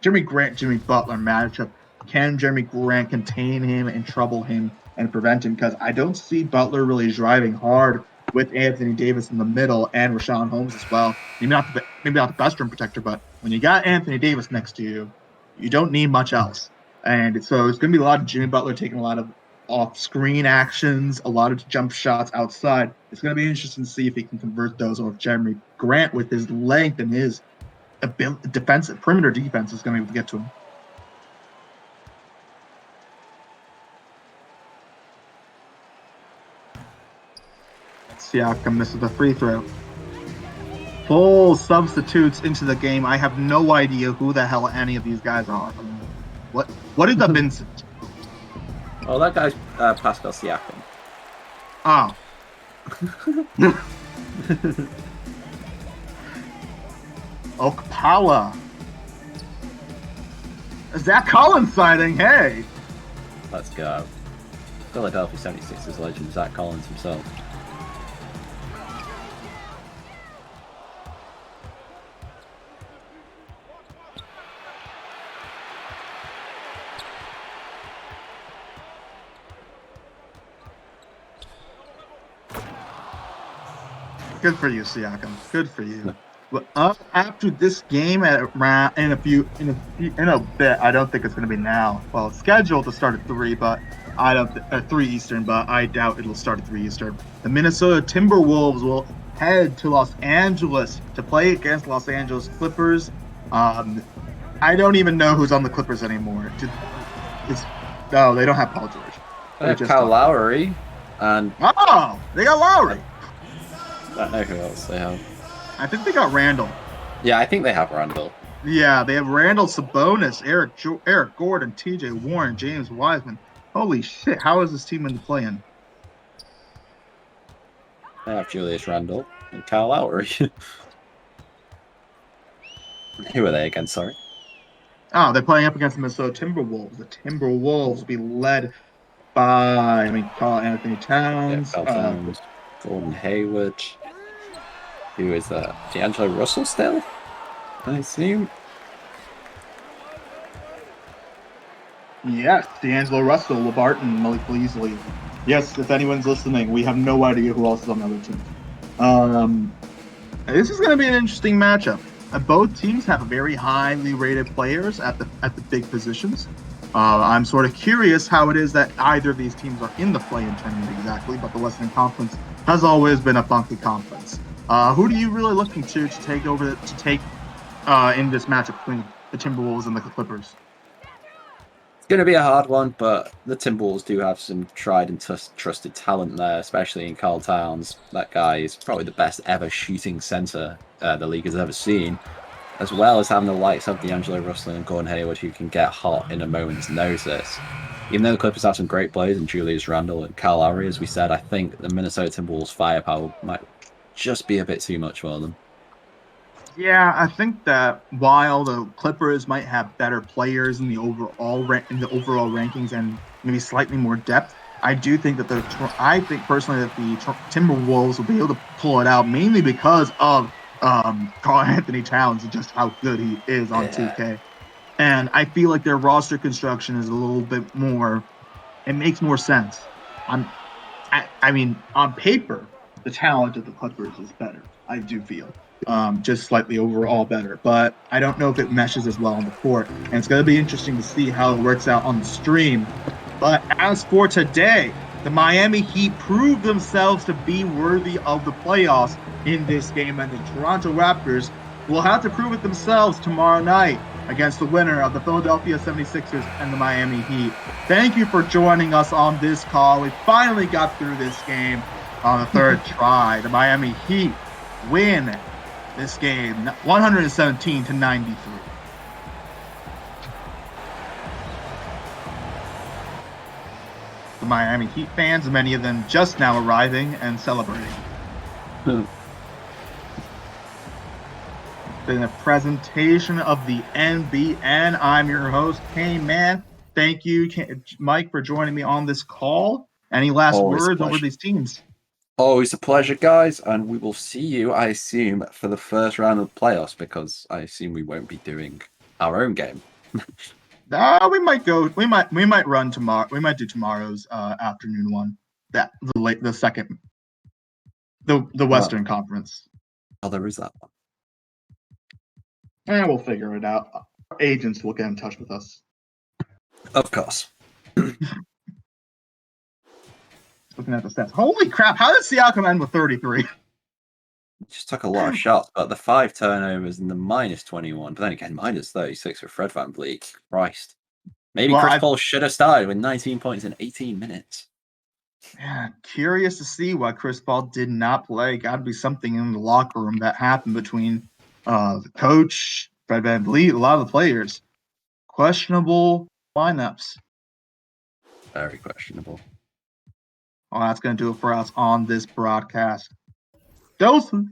S1: Jimmy Butler matchup. Can Jeremy Grant contain him and trouble him and prevent him? Because I don't see Butler really driving hard with Anthony Davis in the middle and Rashawn Holmes as well. Maybe not the best rim protector, but when you got Anthony Davis next to you, you don't need much else. And so it's going to be a lot of Jimmy Butler taking a lot of off-screen actions, a lot of jump shots outside. It's going to be interesting to see if he can convert those, or if Jeremy Grant, with his length and his perimeter defense, is going to be able to get to him. Siakam misses the free throw. Full substitutes into the game. I have no idea who the hell any of these guys are. What is the Vincent?
S3: Oh, that guy's Pascal Siakam.
S1: Oh. Okpala. Zach Collins sighting, hey.
S3: Let's go. Philadelphia 76ers legend Zach Collins himself.
S1: Good for you, Siakam. Good for you. But after this game, in a bit, I don't think it's going to be now. Well, it's scheduled to start at 3, but I don't at 3 Eastern, but I doubt it'll start at 3 Eastern. The Minnesota Timberwolves will head to Los Angeles to play against Los Angeles Clippers. I don't even know who's on the Clippers anymore. No, they don't have Paul George.
S3: They have Kyle Lowry, and
S1: they got Lowry.
S3: I don't know who else they have.
S1: I think they got Randall.
S3: Yeah, I think they have Randall.
S1: Yeah, they have Randall, Sabonis, Eric Gordon, T.J. Warren, James Wiseman. Holy shit! How is this team in the play-in?
S3: They have Julius Randle and Kyle Lowry. Who are they against? Sorry.
S1: Oh, they're playing up against the Minnesota Timberwolves. The Timberwolves will be led by, Carl Anthony Towns,
S3: Gordon Hayward. Who is that? D'Angelo Russell still? I assume.
S1: Yes, D'Angelo Russell, LeBarton, Malik Beasley. Yes, if anyone's listening, we have no idea who else is on the other team. This is going to be an interesting matchup. Both teams have very highly rated players at the big positions. I'm sort of curious how it is that either of these teams are in the play-in tournament exactly, but the Western Conference has always been a funky conference. Who do you really looking to take in this matchup between the Timberwolves and the Clippers?
S3: It's going to be a hard one, but the Timberwolves do have some tried and trusted talent there, especially in Karl Towns. That guy is probably the best ever shooting center the league has ever seen, as well as having the likes of D'Angelo Russell and Gordon Hayward, who can get hot in a moment's notice. Even though the Clippers have some great players in Julius Randle and Kyle Lowry, as we said, I think the Minnesota Timberwolves firepower might just be a bit too much for them.
S1: Yeah, I think that while the Clippers might have better players in the overall rankings and maybe slightly more depth, I do think that I think personally that the Timberwolves will be able to pull it out mainly because of Carl Anthony Towns and just how good he is on
S2: Yeah.
S1: 2K. And I feel like their roster construction is a little bit more. It makes more sense. I'm, I mean, on paper, the talent of the Clippers is better. I do feel, just slightly overall better, but I don't know if it meshes as well on the court. And it's going to be interesting to see how it works out on the stream. But as for today, the Miami Heat proved themselves to be worthy of the playoffs in this game, and the Toronto Raptors will have to prove it themselves tomorrow night against the winner of the Philadelphia 76ers and the Miami Heat. Thank you for joining us on this call. We finally got through this game on the third try. The Miami Heat win this game 117 to 93. The Miami Heat fans, many of them just now arriving and celebrating. In the presentation of the NBN, I'm your host, K-Man. Thank you, Mike, for joining me on this call. Any last
S5: Always a
S1: words over
S5: pleasure.
S1: these teams?
S5: Always a pleasure, guys, and we will see you, I assume, for the first round of the playoffs, because I assume we won't be doing our own game.
S1: We might go. We might run tomorrow. We might do tomorrow's afternoon one. The second, the Western Conference.
S5: Oh, there is that one.
S1: We'll figure it out. Our agents will get in touch with us.
S5: Of course.
S1: Looking at the stats. Holy crap! How did Siakam end with 33?
S5: Just took a lot of shots, but the 5 turnovers and the minus 21, but then again, minus 36 for Fred VanVleet. Christ. Maybe
S1: Well,
S5: Chris Paul should have started with 19 points in 18 minutes.
S1: Yeah, curious to see why Chris Paul did not play. Got to be something in the locker room that happened between the coach, Fred VanVleet, a lot of the players. Questionable lineups.
S5: Very questionable.
S1: Well, that's going to do it for us on this broadcast. Doses.